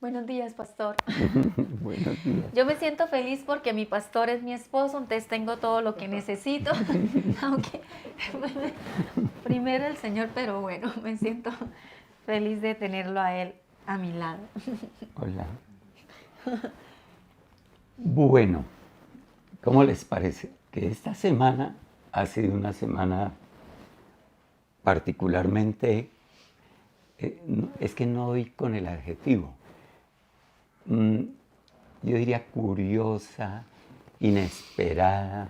Buenos días, pastor. Buenos días. Yo me siento feliz porque mi pastor es mi esposo, entonces tengo todo lo que necesito, aunque primero el Señor, pero bueno, me siento feliz de tenerlo a Él a mi lado. Hola. Bueno, ¿cómo les parece? Que esta semana ha sido una semana particularmente, es que no doy con el adjetivo, yo diría curiosa, inesperada,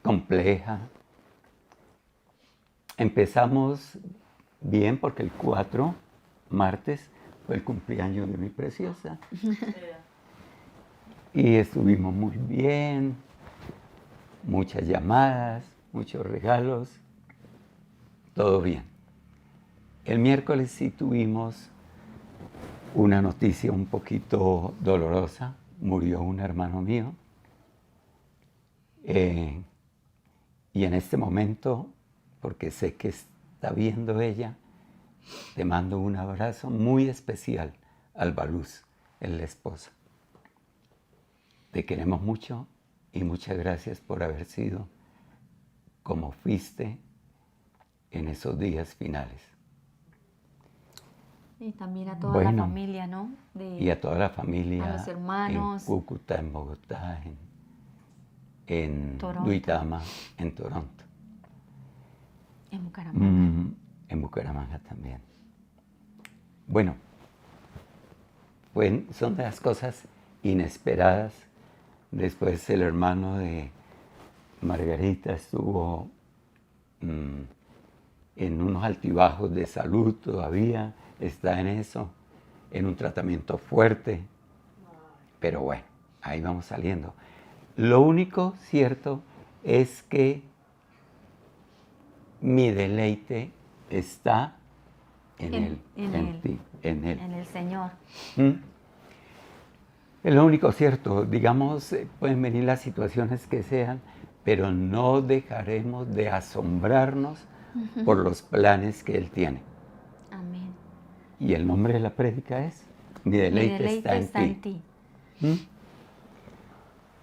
compleja. Empezamos bien porque el 4, martes, fue el cumpleaños de mi preciosa. Y estuvimos muy bien, muchas llamadas, muchos regalos, todo bien. El miércoles sí tuvimos una noticia un poquito dolorosa, murió un hermano mío. Y en este momento, porque sé que está viendo ella, te mando un abrazo muy especial, Alba Luz, es la esposa. Te queremos mucho y muchas gracias por haber sido como fuiste en esos días finales. Y también a toda la familia, ¿no? Y a toda la familia. A los hermanos. En Cúcuta, en Bogotá, en Duitama, en Toronto. En Bucaramanga. En Bucaramanga también. Bueno, son de las cosas inesperadas. Después el hermano de Margarita estuvo en unos altibajos de salud todavía, está en eso, en un tratamiento fuerte, pero bueno, ahí vamos saliendo. Lo único cierto es que mi deleite está en Él, en ti, en Él. En el Señor. Es lo único cierto, digamos, pueden venir las situaciones que sean, pero no dejaremos de asombrarnos por los planes que Él tiene. Amén. Y el nombre de la prédica es Mi deleite está en ti.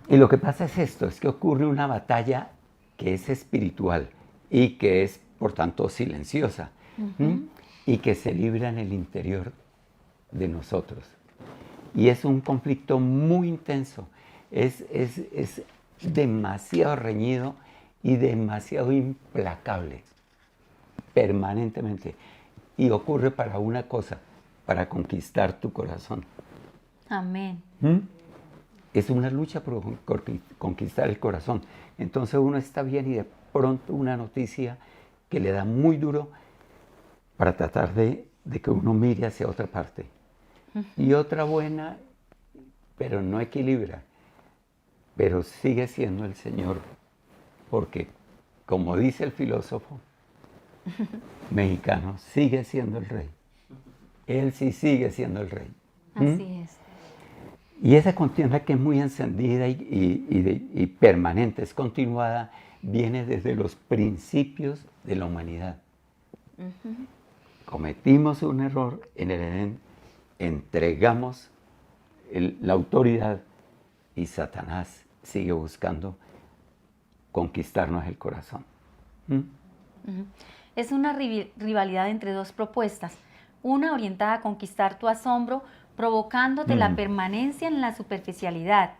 Y lo que pasa es esto, es que ocurre una batalla que es espiritual y que es, por tanto, silenciosa, y que se libra en el interior de nosotros. Y es un conflicto muy intenso, es demasiado reñido y demasiado implacable, permanentemente. Y ocurre para una cosa, para conquistar tu corazón. Amén. Es una lucha por conquistar el corazón. Entonces uno está bien y de pronto una noticia que le da muy duro para tratar de que uno mire hacia otra parte. Y otra buena, pero no equilibra. Pero sigue siendo el Señor. Porque, como dice el filósofo mexicano, sigue siendo el Rey. Él sí sigue siendo el Rey. Así es. Y esa contienda que es muy encendida y permanente, es continuada, viene desde los principios de la humanidad. Cometimos un error en el Edén, entregamos la autoridad y Satanás sigue buscando conquistarnos el corazón. Es una rivalidad entre dos propuestas, una orientada a conquistar tu asombro, provocándote la permanencia en la superficialidad,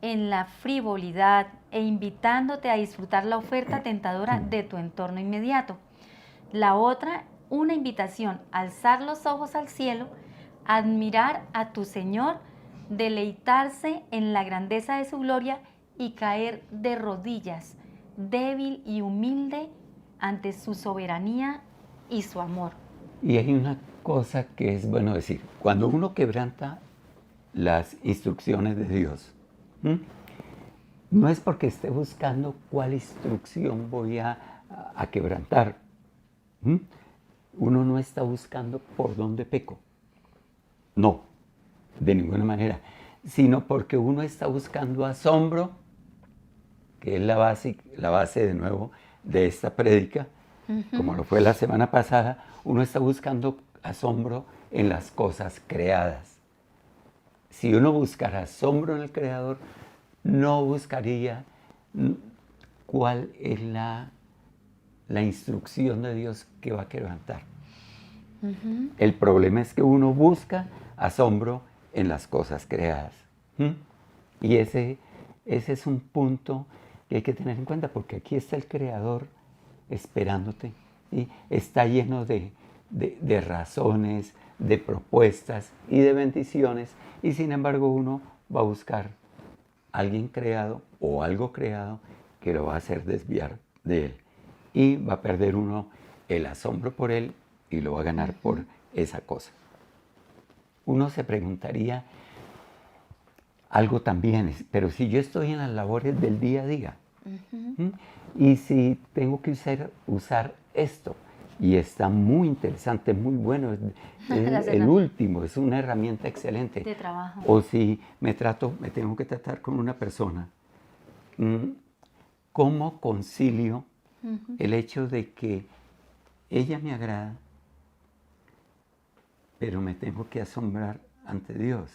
en la frivolidad e invitándote a disfrutar la oferta tentadora de tu entorno inmediato. La otra, una invitación a alzar los ojos al cielo, admirar a tu Señor, deleitarse en la grandeza de su gloria y caer de rodillas, débil y humilde ante su soberanía y su amor. Y hay una cosa que es bueno decir, cuando uno quebranta las instrucciones de Dios, no es porque esté buscando cuál instrucción voy a quebrantar. Uno no está buscando por dónde peco. No, de ninguna manera. Sino porque uno está buscando asombro, que es la base de nuevo de esta prédica, como lo fue la semana pasada. Uno está buscando asombro en las cosas creadas. Si uno buscara asombro en el Creador, no buscaría cuál es la instrucción de Dios que va a quebrantar. El problema es que uno busca asombro en las cosas creadas. Y ese es un punto que hay que tener en cuenta, porque aquí está el Creador esperándote. ¿Sí? Está lleno de razones, de propuestas y de bendiciones, y sin embargo uno va a buscar a alguien creado o algo creado que lo va a hacer desviar de él. Y va a perder uno el asombro por él y lo va a ganar por esa cosa. Uno se preguntaría algo también, pero si yo estoy en las labores del día a día, y si tengo que usar esto, y está muy interesante, muy bueno, el último, es una herramienta excelente. De trabajo. O si me tengo que tratar con una persona, ¿cómo concilio el hecho de que ella me agrada, pero me tengo que asombrar ante Dios?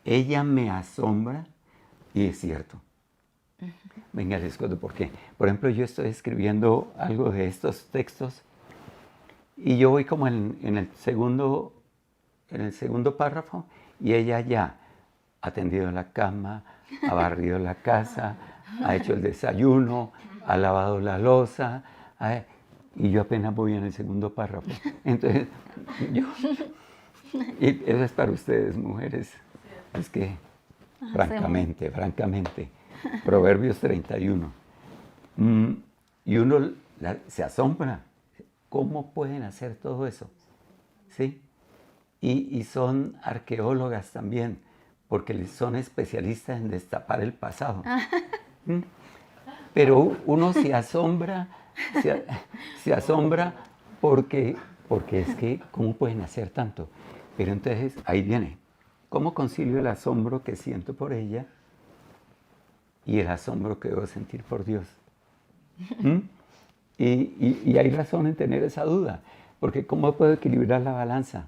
Ella me asombra y es cierto. Venga, les cuento por qué. Por ejemplo, yo estoy escribiendo algo de estos textos y yo voy como en el segundo párrafo y ella ya ha tendido la cama, ha barrido la casa, ha hecho el desayuno, ha lavado la loza, y yo apenas voy en el segundo párrafo. Entonces, y eso es para ustedes, mujeres. Es que, francamente, Proverbios 31. Y uno se asombra. ¿Cómo pueden hacer todo eso? ¿Sí? Y son arqueólogas también, porque son especialistas en destapar el pasado. Pero uno se asombra, se asombra porque es que, ¿cómo pueden hacer tanto? Pero entonces, ahí viene. ¿Cómo concilio el asombro que siento por ella y el asombro que debo sentir por Dios? Y hay razón en tener esa duda, porque ¿cómo puedo equilibrar la balanza?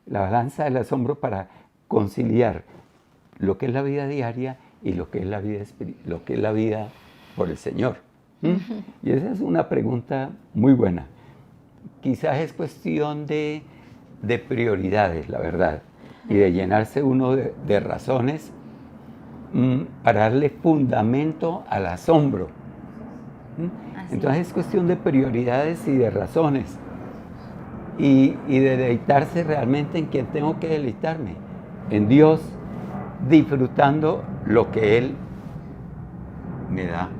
La balanza del asombro para conciliar lo que es la vida diaria y lo que es la vida por el Señor. Y esa es una pregunta muy buena. Quizás es cuestión de prioridades, la verdad, y de llenarse uno de razones para darle fundamento al asombro. Entonces es cuestión de prioridades y de razones y de deleitarse realmente en quien tengo que deleitarme, en Dios, disfrutando lo que Él me da,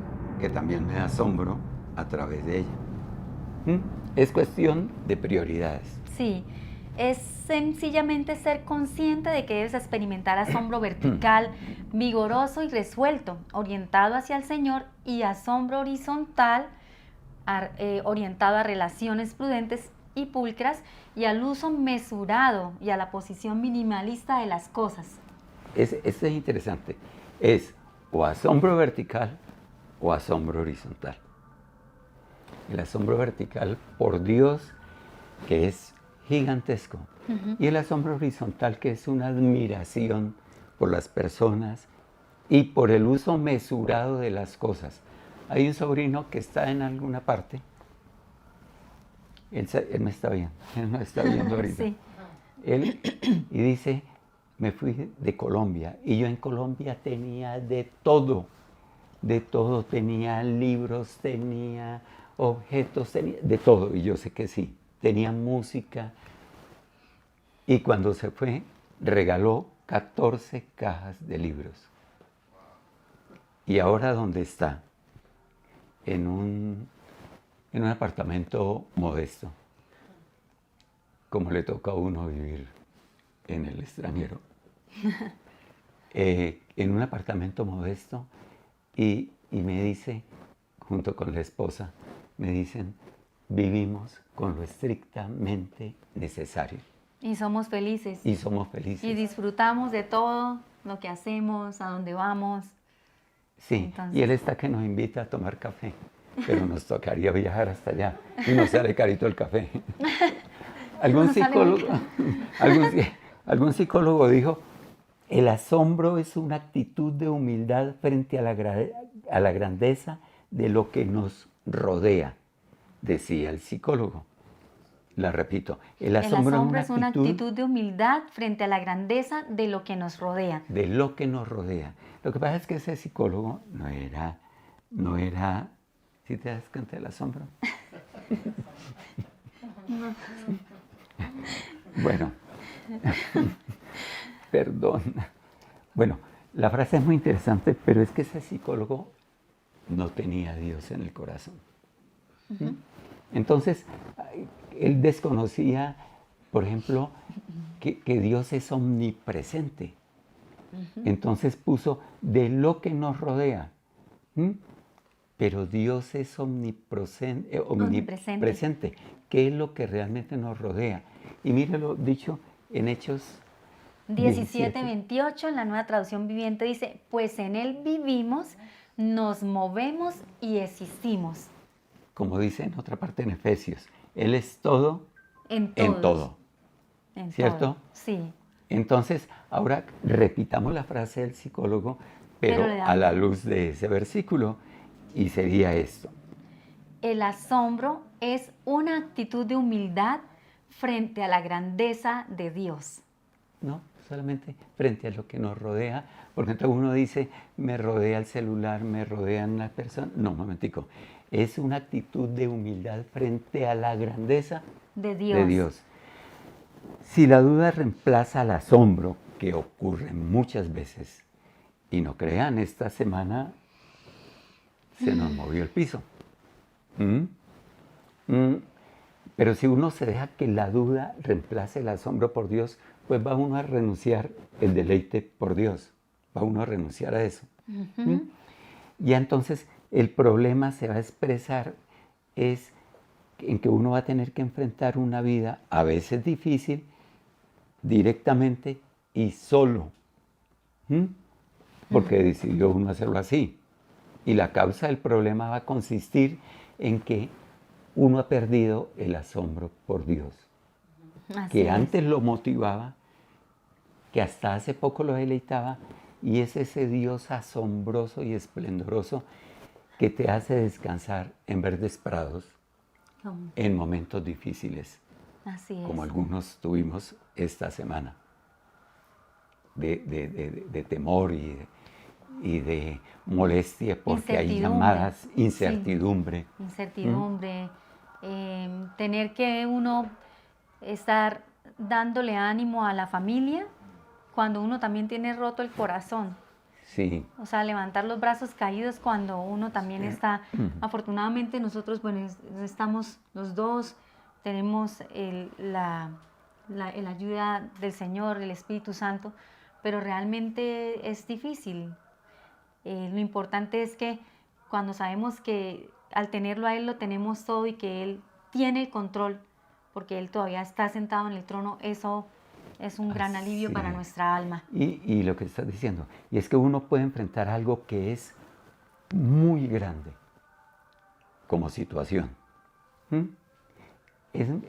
que también me da asombro a través de ella. Es cuestión de prioridades. Sí, es sencillamente ser consciente de que debes experimentar asombro vertical, vigoroso y resuelto, orientado hacia el Señor, y asombro horizontal, orientado a relaciones prudentes y pulcras y al uso mesurado y a la posición minimalista de las cosas. Eso es interesante. Es o asombro vertical o asombro horizontal. El asombro vertical por Dios, que es gigantesco, y el asombro horizontal, que es una admiración por las personas y por el uso mesurado de las cosas. Hay un sobrino que está en alguna parte, él me está viendo, él me está viendo ahorita. Sí. Y dice, me fui de Colombia, y yo en Colombia tenía de todo, tenía libros, tenía objetos, tenía de todo, y yo sé que sí, tenía música, y cuando se fue, regaló 14 cajas de libros. Y ahora, ¿dónde está? En un apartamento modesto, como le toca a uno vivir en el extranjero. En un apartamento modesto, y me dice, junto con la esposa, me dicen, vivimos con lo estrictamente necesario. Y somos felices. Y somos felices. Y disfrutamos de todo lo que hacemos, a donde vamos. Sí, Entonces, y él está que nos invita a tomar café, pero nos tocaría viajar hasta allá y nos sale carito el café. algún No sale muy psicólogo, claro. algún psicólogo dijo, el asombro es una actitud de humildad frente a a la grandeza de lo que nos rodea, decía el psicólogo. La repito, el El asombro asombro es es una actitud de humildad frente a la grandeza de lo que nos rodea. de lo que nos rodea. Lo que pasa es que ese psicólogo no era, ¿sí te das cuenta del asombro? Bueno, perdón. Bueno, la frase es muy interesante, pero es que ese psicólogo no tenía a Dios en el corazón. Entonces, él desconocía, por ejemplo, que Dios es omnipresente. Entonces puso de lo que nos rodea. ¿Mm? Pero Dios es omnipresente. ¿Qué es lo que realmente nos rodea? Y míralo dicho en Hechos 17. 17:28 en la Nueva Traducción Viviente dice, pues en Él vivimos, nos movemos y existimos. Como dice en otra parte en Efesios, Él es todo En en todos. todo. En ¿Cierto? todo, sí. Entonces, ahora repitamos la frase del psicólogo, pero le a la damos- luz de ese versículo, y sería esto. El asombro es una actitud de humildad frente a la grandeza de Dios. No, solamente frente a lo que nos rodea, porque entonces uno dice, me rodea el celular, me rodean las personas. No, un momentico. Es una actitud de humildad frente a la grandeza De Dios. de Dios. Si la duda reemplaza al asombro, que ocurre muchas veces, y no crean, esta semana se nos movió el piso. ¿Mm? ¿Mm? Pero si uno se deja que la duda reemplace el asombro por Dios, pues va uno a renunciar el deleite por Dios. Va uno a renunciar a eso. ¿Mm? Ya entonces el problema se va a expresar es en que uno va a tener que enfrentar una vida a veces difícil, directamente y solo. ¿Mm? Porque decidió uno hacerlo así. Y la causa del problema va a consistir en que uno ha perdido el asombro por Dios, Así que es. antes lo motivaba, que hasta hace poco lo deleitaba, y es ese Dios asombroso y esplendoroso que te hace descansar en verdes prados en momentos difíciles, Así es. como algunos tuvimos esta semana, de temor y de molestia porque hay Incertidumbre. llamadas, Sí. incertidumbre. Incertidumbre, tener que uno estar dándole ánimo a la familia cuando uno también tiene roto el corazón. Sí, O sea, levantar los brazos caídos cuando uno también está. Afortunadamente nosotros, bueno, estamos los dos, tenemos la ayuda del Señor, el Espíritu Santo, pero realmente es difícil. Lo importante es que cuando sabemos que al tenerlo a Él lo tenemos todo y que Él tiene el control, porque Él todavía está sentado en el trono, eso es un gran alivio así para es. nuestra alma. Y lo que estás diciendo, y es que uno puede enfrentar algo que es muy grande como situación. ¿Mm?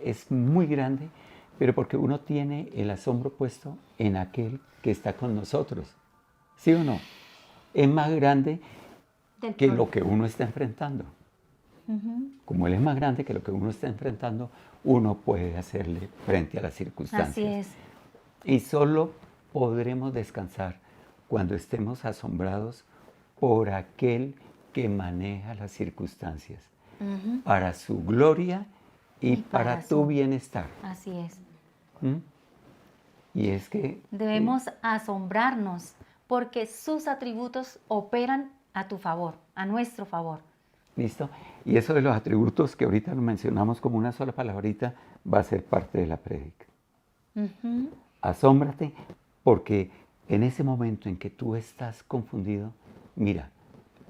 Es muy grande, pero porque uno tiene el asombro puesto en aquel que está con nosotros. ¿Sí o no? Es más grande que lo que uno está enfrentando. Como Él es más grande que lo que uno está enfrentando, uno puede hacerle frente a las circunstancias. Así es. Y solo podremos descansar cuando estemos asombrados por aquel que maneja las circunstancias, para su gloria y para tu su bienestar. Así es. ¿Mm? Y es que Debemos asombrarnos porque sus atributos operan a tu favor, a nuestro favor. ¿listo? Y eso de los atributos que ahorita lo mencionamos como una sola palabrita va a ser parte de la prédica. Asómbrate porque en ese momento en que tú estás confundido, mira,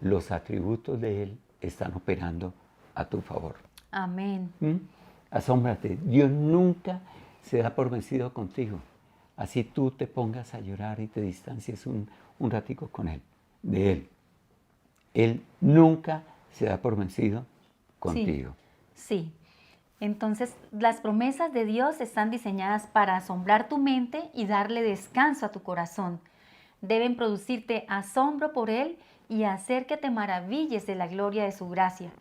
los atributos de Él están operando a tu favor. Amén. ¿Mm? Asómbrate, Dios nunca se da por vencido contigo. Así tú te pongas a llorar y te distancies un ratico con Él, de Él. Él nunca se da por vencido contigo. Sí. Entonces, las promesas de Dios están diseñadas para asombrar tu mente y darle descanso a tu corazón. Deben producirte asombro por Él y hacer que te maravilles de la gloria de su gracia.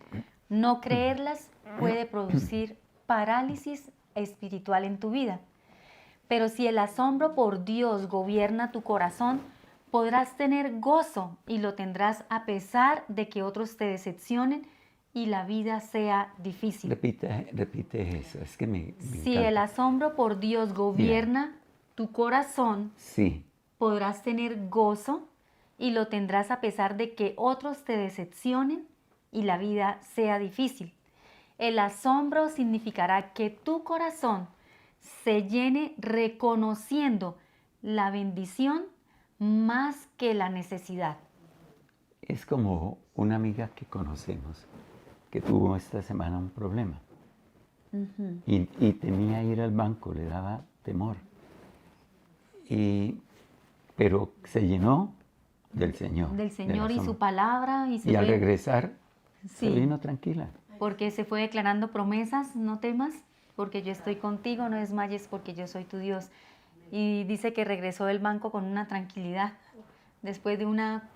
No creerlas puede producir parálisis espiritual en tu vida. Pero si el asombro por Dios gobierna tu corazón, podrás tener gozo y lo tendrás a pesar de que otros te decepcionen y la vida sea difícil. Repite eso, es que me Si encanta. el asombro por Dios gobierna tu corazón, Sí, podrás tener gozo y lo tendrás a pesar de que otros te decepcionen y la vida sea difícil. El asombro significará que tu corazón se llene reconociendo la bendición más que la necesidad. es como una amiga que conocemos que tuvo esta semana un problema y temía ir al banco, le daba temor. Pero se llenó del Señor. Del Señor y asombro. su palabra. Y al regresar, se Sí. vino tranquila. Porque se fue declarando promesas, no temas, porque yo estoy contigo, no desmayes, porque yo soy tu Dios. Y dice que regresó del banco con una tranquilidad, después de una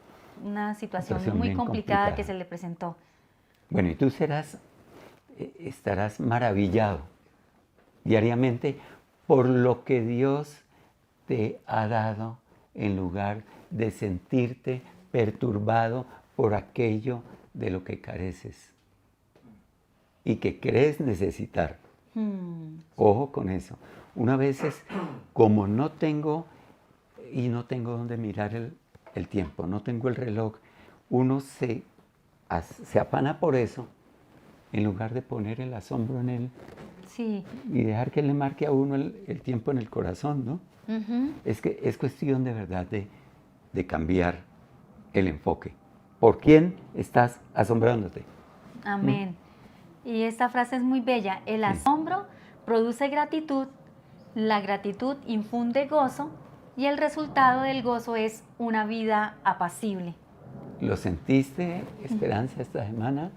situación muy bien complicada que complicada. se le presentó. Bueno, y tú estarás maravillado diariamente por lo que Dios te ha dado en lugar de sentirte perturbado por aquello de lo que careces y que crees necesitar. Ojo con eso. Una vez como no tengo dónde mirar el tiempo, no tengo el reloj, uno se afana por eso en lugar de poner el asombro en él Sí. y dejar que él le marque a uno el tiempo en el corazón, ¿no? Es que es cuestión de verdad de cambiar el enfoque. ¿Por quién estás asombrándote? Amén. Y esta frase es muy bella. El asombro produce gratitud, la gratitud infunde gozo y el resultado del gozo es una vida apacible. ¿Lo sentiste, Esperanza, esta semana?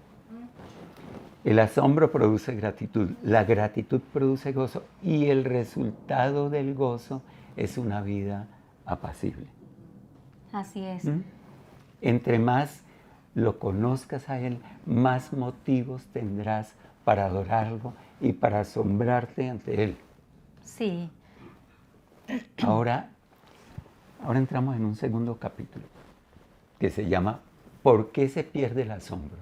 El asombro produce gratitud, la gratitud produce gozo y el resultado del gozo es una vida apacible. Así es. Entre más lo conozcas a Él, más motivos tendrás para adorarlo y para asombrarte ante Él. Sí. Ahora entramos en un segundo capítulo que se llama ¿Por qué se pierde el asombro?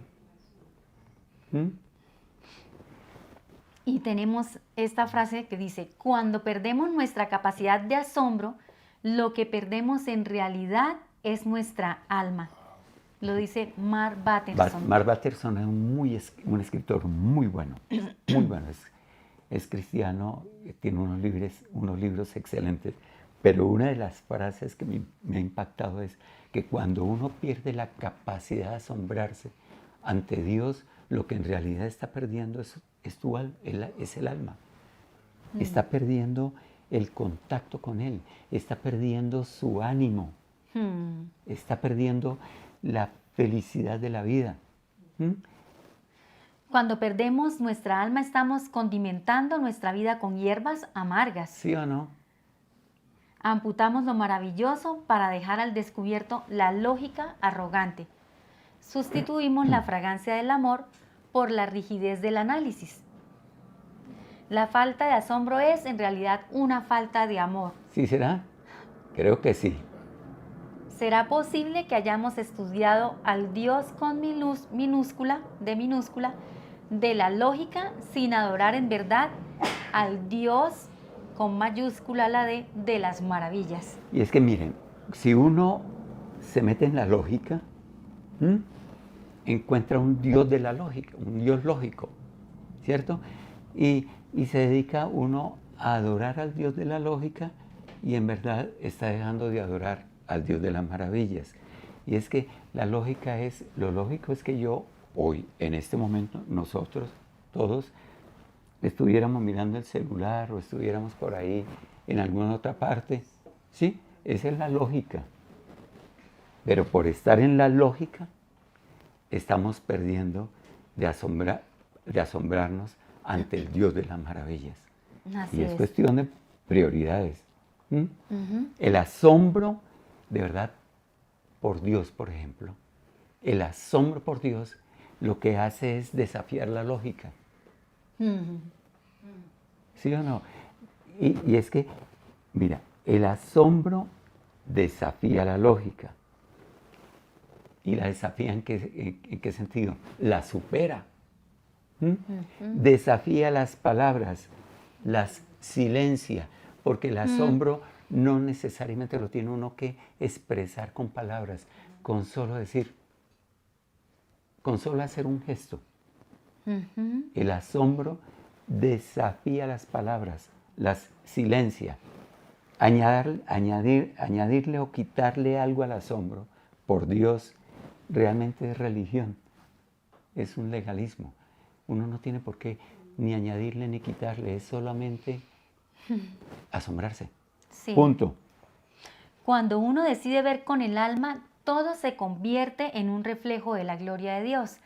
Y tenemos esta frase que dice, cuando perdemos nuestra capacidad de asombro, lo que perdemos en realidad es nuestra alma. Lo dice Mark Batterson. Mark Batterson es un escritor muy bueno, muy bueno. Es cristiano, tiene unos libros excelentes, pero una de las frases que me ha impactado es que cuando uno pierde la capacidad de asombrarse ante Dios, lo que en realidad está perdiendo es el alma. Está perdiendo el contacto con Él, está perdiendo su ánimo, está perdiendo la felicidad de la vida. Cuando perdemos nuestra alma, estamos condimentando nuestra vida con hierbas amargas. ¿Sí o no? Amputamos lo maravilloso para dejar al descubierto la lógica arrogante. Sustituimos la fragancia del amor por la rigidez del análisis. La falta de asombro es en realidad una falta de amor. ¿Sí será? Creo que sí. ¿Será posible que hayamos estudiado al Dios con minúscula de la lógica sin adorar en verdad al Dios con mayúscula la de las maravillas? Y es que miren, si uno se mete en la lógica, encuentra un Dios de la lógica, un Dios lógico, ¿cierto? Y se dedica uno a adorar al Dios de la lógica y en verdad está dejando de adorar al Dios de las maravillas. Y es que lo lógico es que yo hoy, en este momento, nosotros todos estuviéramos mirando el celular o estuviéramos por ahí en alguna otra parte. Sí, esa es la lógica. Pero por estar en la lógica, estamos perdiendo de asombrarnos ante el Dios de las maravillas. Así Y es es. cuestión de prioridades. ¿Mm? Ujú. El asombro, de verdad, por Dios, por ejemplo. El asombro por Dios lo que hace es desafiar la lógica. Ujú. ¿Sí o no? Y es que, mira, el asombro desafía la lógica. ¿Y la desafía en qué sentido? La supera. ¿Mm? Desafía las palabras, las silencia, porque el asombro no necesariamente lo tiene uno que expresar con palabras, con solo decir, con solo hacer un gesto. Ujú. El asombro desafía las palabras, las silencia. Añadirle o quitarle algo al asombro, por Dios, realmente es religión, es un legalismo. Uno no tiene por qué ni añadirle ni quitarle, es solamente asombrarse. Sí. Punto. Cuando uno decide ver con el alma, todo se convierte en un reflejo de la gloria de Dios.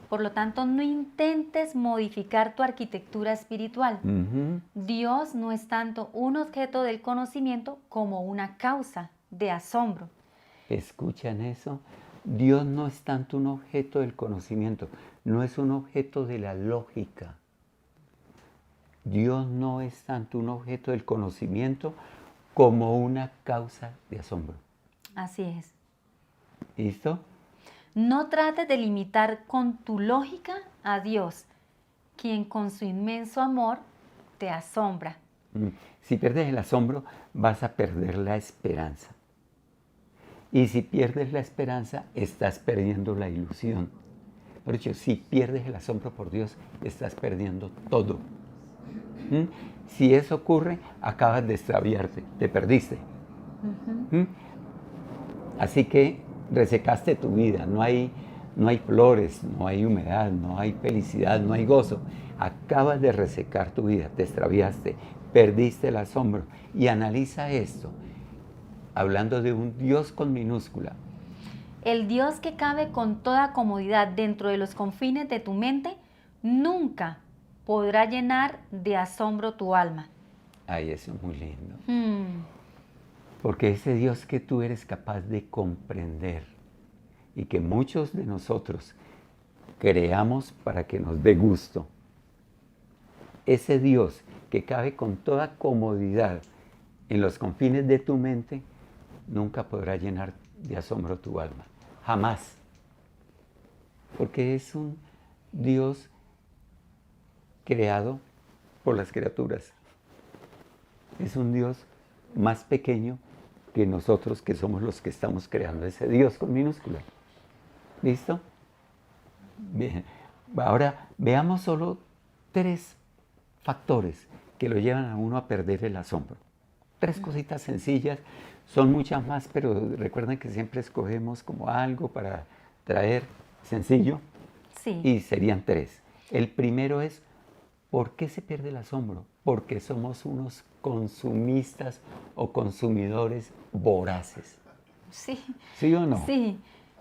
Por lo tanto, no intentes modificar tu arquitectura espiritual. Ujú. Dios no es tanto un objeto del conocimiento como una causa de asombro. ¿Escuchan eso? Dios no es tanto un objeto del conocimiento, no es un objeto de la lógica. Dios no es tanto un objeto del conocimiento como una causa de asombro. Así es. ¿Listo? No trates de limitar con tu lógica a Dios, quien con su inmenso amor te asombra. Si pierdes el asombro, vas a perder la esperanza. Y si pierdes la esperanza, estás perdiendo la ilusión. Por hecho, si pierdes el asombro por Dios, estás perdiendo todo. ¿Mm? Si eso ocurre, acabas de extraviarte, te perdiste. ¿Mm? Así que resecaste tu vida, no hay flores, no hay humedad, no hay felicidad, no hay gozo. Acabas de resecar tu vida, te extraviaste, perdiste el asombro. Y analiza esto, hablando de un Dios con minúscula. El Dios que cabe con toda comodidad dentro de los confines de tu mente nunca podrá llenar de asombro tu alma. Ay, eso es muy lindo. Hmm. Porque ese Dios que tú eres capaz de comprender y que muchos de nosotros creamos para que nos dé gusto. Ese Dios que cabe con toda comodidad en los confines de tu mente, nunca podrá llenar de asombro tu alma. Jamás. Porque es un Dios creado por las criaturas. Es un Dios más pequeño que nosotros, que somos los que estamos creando ese Dios con minúscula. ¿Listo? Bien. Ahora veamos solo 3 factores que lo llevan a uno a perder el asombro. 3 cositas sencillas, son muchas más, pero recuerden que siempre escogemos como algo para traer sencillo Sí. y serían 3. El primero es, ¿por qué se pierde el asombro? Porque somos unos consumistas o consumidores voraces. Sí. ¿Sí o no? Sí.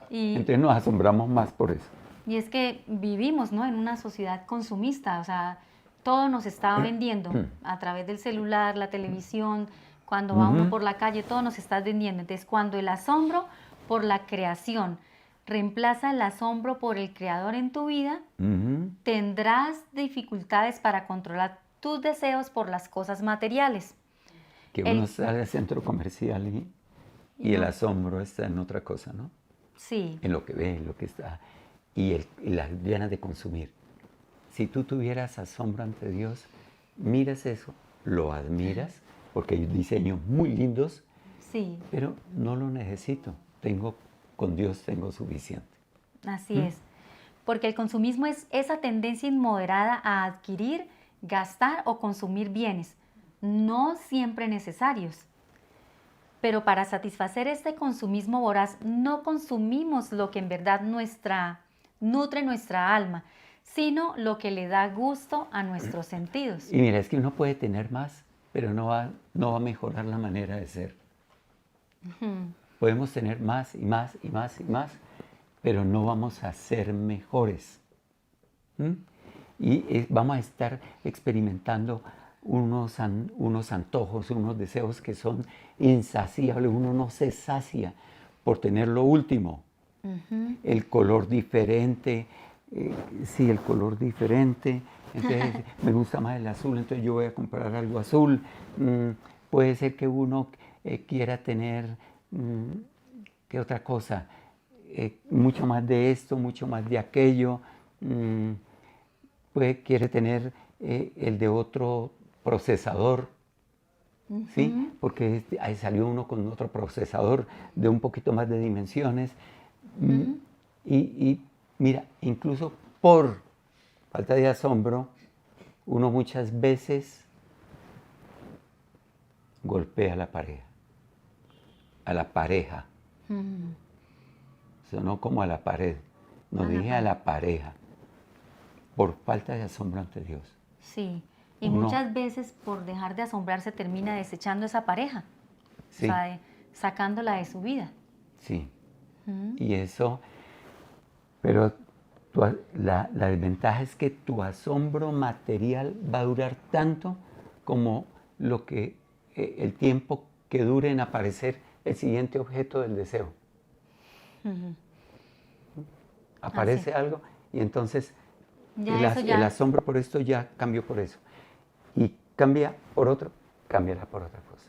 Y Entonces nos asombramos más por eso. Y es que vivimos, ¿no?, en una sociedad consumista, o sea, todo nos está vendiendo a través del celular, la televisión, cuando va uno por la calle, todo nos está vendiendo. Entonces, cuando el asombro por la creación reemplaza el asombro por el creador en tu vida, tendrás dificultades para controlar tus deseos por las cosas materiales. Que El- uno sale al centro comercial y el no. asombro está en otra cosa, ¿no? Sí, En lo que ve, en lo que está, y las ganas de consumir. Si tú tuvieras asombro ante Dios, miras eso, lo admiras, porque hay diseños muy lindos, sí, pero no lo necesito. Con Dios tengo suficiente. así es. Porque el consumismo es esa tendencia inmoderada a adquirir, gastar o consumir bienes, no siempre necesarios. Pero para satisfacer este consumismo voraz, no consumimos lo que en verdad nutre nuestra alma, sino lo que le da gusto a nuestros sentidos. Y mira, es que uno puede tener más, pero no va a mejorar la manera de ser. Podemos tener más y más y más y más, pero no vamos a ser mejores. ¿Mm? Y vamos a estar experimentando unos antojos, unos deseos que son insaciables. Uno no se sacia por tener lo último. El color diferente, sí, el color diferente. Entonces, me gusta más el azul, entonces yo voy a comprar algo azul. Puede ser que uno quiera tener, ¿qué otra cosa? Mucho más de esto, mucho más de aquello. Quiere tener el de otro procesador, ¿sí? Porque ahí salió uno con otro procesador de un poquito más de dimensiones. Y mira, incluso por falta de asombro, uno muchas veces golpea a la pareja. Sonó como a la pared, no dije a la pareja, por falta de asombro ante Dios. Sí, y muchas veces por dejar de asombrarse termina desechando esa pareja, sí. O sea, sacándola de su vida. Sí, y eso, pero la desventaja es que tu asombro material va a durar tanto como el tiempo que dure en aparecer el siguiente objeto del deseo. Aparece algo y entonces el asombro por esto ya cambió por eso. Y cambia por otro, cambiará por otra cosa.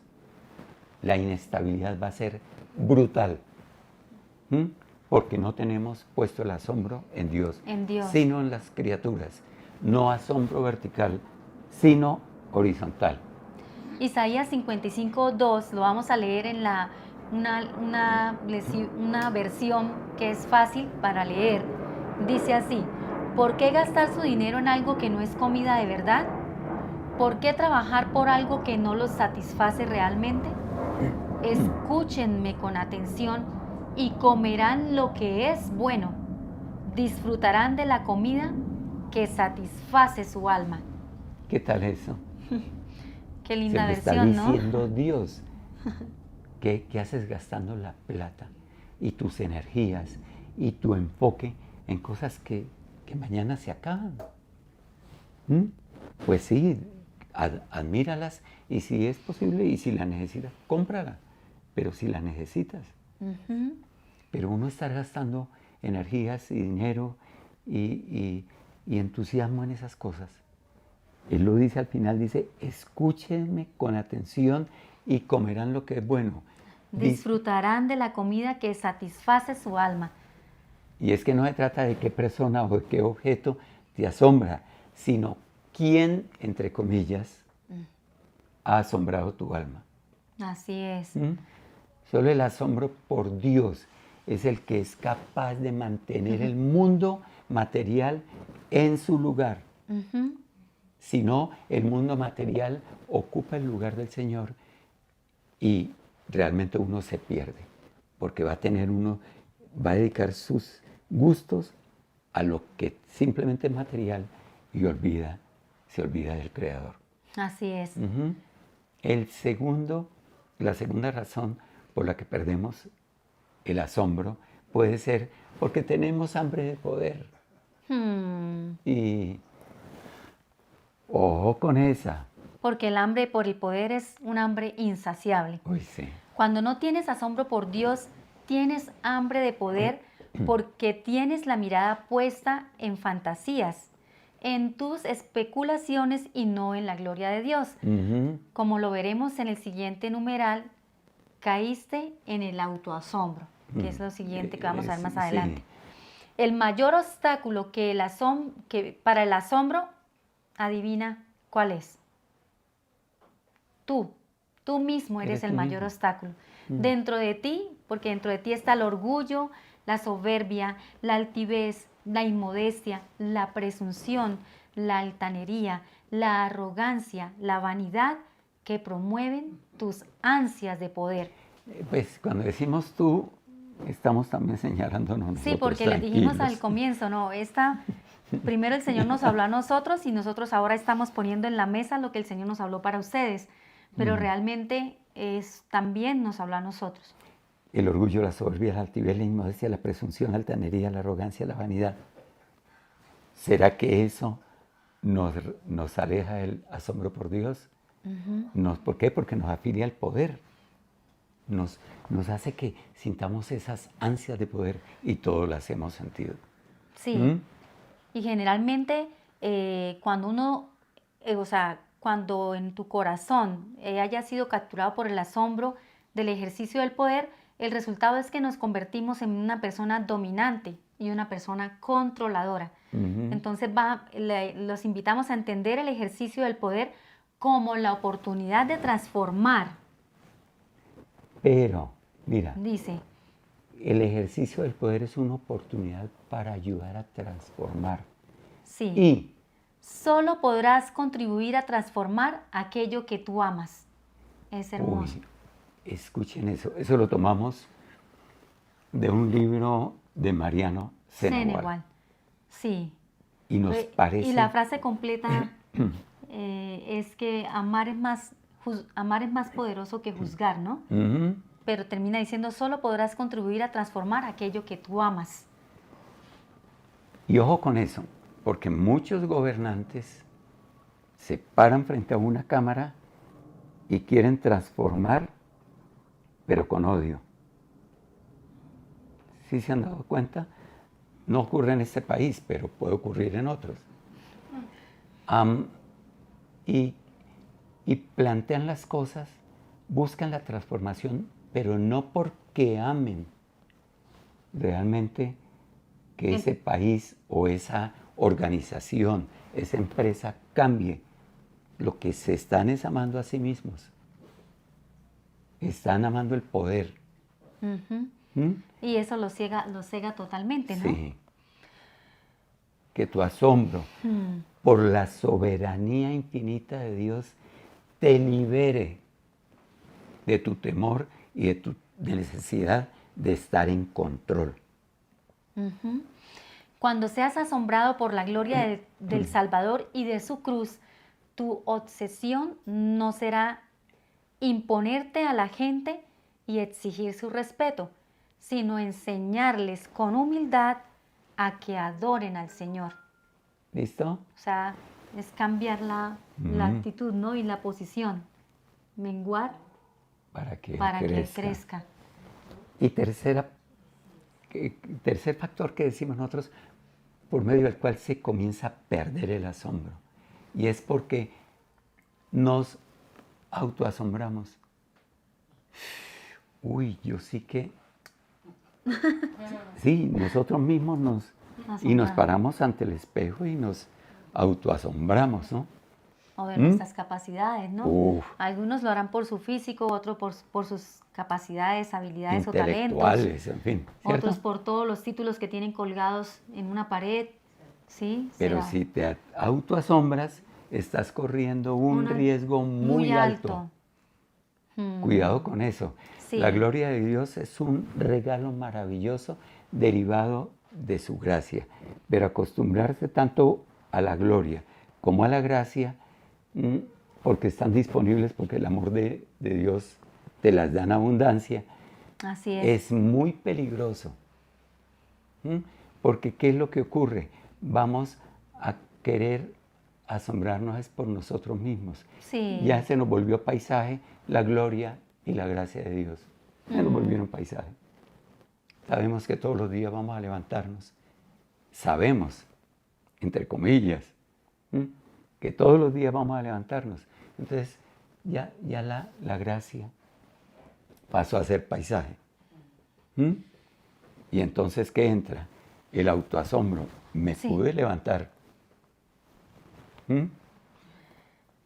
La inestabilidad va a ser brutal. Porque no tenemos puesto el asombro en Dios, sino en las criaturas. No asombro vertical, sino horizontal. Isaías 55:2 lo vamos a leer en una versión que es fácil para leer. Dice así: ¿por qué gastar su dinero en algo que no es comida de verdad? ¿Por qué trabajar por algo que no los satisface realmente? Escúchenme con atención y comerán lo que es bueno. Disfrutarán de la comida que satisface su alma. ¿Qué tal eso? Qué linda versión, ¿no? Está diciendo Dios, ¿qué haces gastando la plata y tus energías y tu enfoque en cosas que mañana se acaban? Pues sí, admíralas y si es posible y si la necesitas, cómprala, pero si la necesitas. Pero uno estar gastando energías y dinero y entusiasmo en esas cosas. Él lo dice al final, dice, escúchenme con atención y comerán lo que es bueno. Disfrutarán de la comida que satisface su alma. Y es que no se trata de qué persona o de qué objeto te asombra, sino quién, entre comillas, ha asombrado tu alma. Así es. Solo el asombro por Dios es el que es capaz de mantener el mundo material en su lugar. Si no, el mundo material ocupa el lugar del Señor y realmente uno se pierde, porque va a dedicar sus gustos a lo que simplemente es material y se olvida del Creador. Así es. La segunda razón por la que perdemos el asombro puede ser porque tenemos hambre de poder. Y ojo con esa. Porque el hambre por el poder es un hambre insaciable. Uy, sí. Cuando no tienes asombro por Dios, tienes hambre de poder porque tienes la mirada puesta en fantasías, en tus especulaciones y no en la gloria de Dios. Como lo veremos en el siguiente numeral, caíste en el autoasombro, que es lo siguiente que vamos a ver más adelante. Sí. El mayor obstáculo para el asombro, adivina cuál es. Tú mismo eres el mayor obstáculo. Dentro de ti, porque dentro de ti está el orgullo, la soberbia, la altivez, la inmodestia, la presunción, la altanería, la arrogancia, la vanidad que promueven tus ansias de poder. Pues cuando decimos tú, estamos también señalándonos nosotros. Sí, porque le dijimos al comienzo, no, primero el Señor nos habló a nosotros y nosotros ahora estamos poniendo en la mesa lo que el Señor nos habló para ustedes, pero realmente también nos habló a nosotros. El orgullo, la soberbia, la altivez, la inmodestia, la presunción, la altanería, la arrogancia, la vanidad. ¿Será que eso nos, nos aleja del asombro por Dios. ¿Por qué? Porque nos afilia al poder. Nos hace que sintamos esas ansias de poder y todos las hemos sentido. Sí. Y generalmente cuando uno, o sea, cuando en tu corazón haya sido capturado por el asombro del ejercicio del poder, el resultado es que nos convertimos en una persona dominante y una persona controladora. Entonces los invitamos a entender el ejercicio del poder como la oportunidad de transformar. Pero, mira, Dice, el ejercicio del poder es una oportunidad para ayudar a transformar. sí, Y solo podrás contribuir a transformar aquello que tú amas. Es hermoso. escuchen eso. Eso lo tomamos de un libro de Mariano Senegal. Sí. Y nos parece... Y la frase completa es que amar es más poderoso que juzgar, ¿no? Pero termina diciendo, solo podrás contribuir a transformar aquello que tú amas. Y ojo con eso, porque muchos gobernantes se paran frente a una cámara y quieren transformar, pero con odio. ¿Sí se han dado cuenta? No ocurre en este país, pero puede ocurrir en otros. Y plantean las cosas, buscan la transformación, pero no porque amen realmente que ese país o esa organización, esa empresa cambie. Lo que se están es amando a sí mismos. Están amando el poder. Y eso lo ciega totalmente, ¿no? Sí. Que tu asombro por la soberanía infinita de Dios te libere de tu temor y de tu necesidad de estar en control. Cuando seas asombrado por la gloria del Salvador y de su cruz, tu obsesión no será imponerte a la gente y exigir su respeto, sino enseñarles con humildad a que adoren al Señor. ¿Listo? O sea, es cambiar la actitud, ¿no? Y la posición. Menguar para que crezca. Y tercer factor que decimos nosotros, por medio del cual se comienza a perder el asombro. Y es porque nos autoasombramos. Uy, yo sí que... Sí, nosotros mismos nos paramos ante el espejo y nos autoasombramos, ¿no? O de nuestras capacidades, ¿no? Uf. Algunos lo harán por su físico, otros por sus capacidades, habilidades o talentos. Intelectuales, en fin. ¿Cierto? Otros por todos los títulos que tienen colgados en una pared, ¿sí? Pero si te autoasombras, estás corriendo un riesgo muy alto. Cuidado con eso. Sí. La gloria de Dios es un regalo maravilloso derivado de su gracia. Pero acostumbrarse tanto a la gloria como a la gracia, porque están disponibles, porque el amor de Dios te las da en abundancia. Así es. Es muy peligroso. Porque ¿qué es lo que ocurre? Vamos a querer asombrarnos es por nosotros mismos. Sí. Ya se nos volvió paisaje la gloria y la gracia de Dios. Se nos volvieron paisaje. Sabemos que todos los días vamos a levantarnos. Sabemos, entre comillas, que todos los días vamos a levantarnos. Entonces ya la gracia pasó a ser paisaje. Y entonces, ¿qué entra? El autoasombro. Me pude levantar.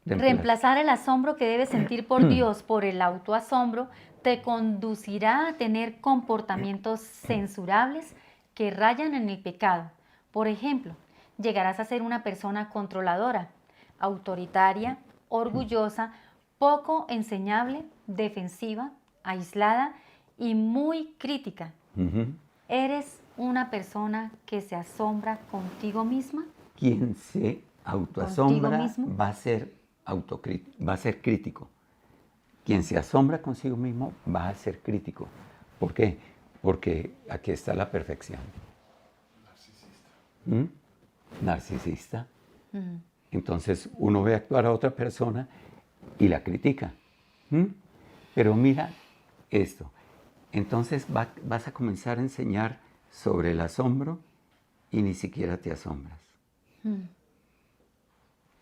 Reemplazar el asombro que debes sentir por Dios por el autoasombro te conducirá a tener comportamientos censurables que rayan en el pecado. Por ejemplo, llegarás a ser una persona controladora, autoritaria, orgullosa, poco enseñable, defensiva, aislada y muy crítica. ¿Eres una persona que se asombra contigo misma? Quien se autoasombra va a ser crítico. Quien se asombra consigo mismo va a ser crítico. ¿Por qué? Porque aquí está la perfección. Narcisista. Entonces uno ve actuar a otra persona y la critica. ¿Mm? Pero mira esto. Entonces vas a comenzar a enseñar sobre el asombro y ni siquiera te asombras.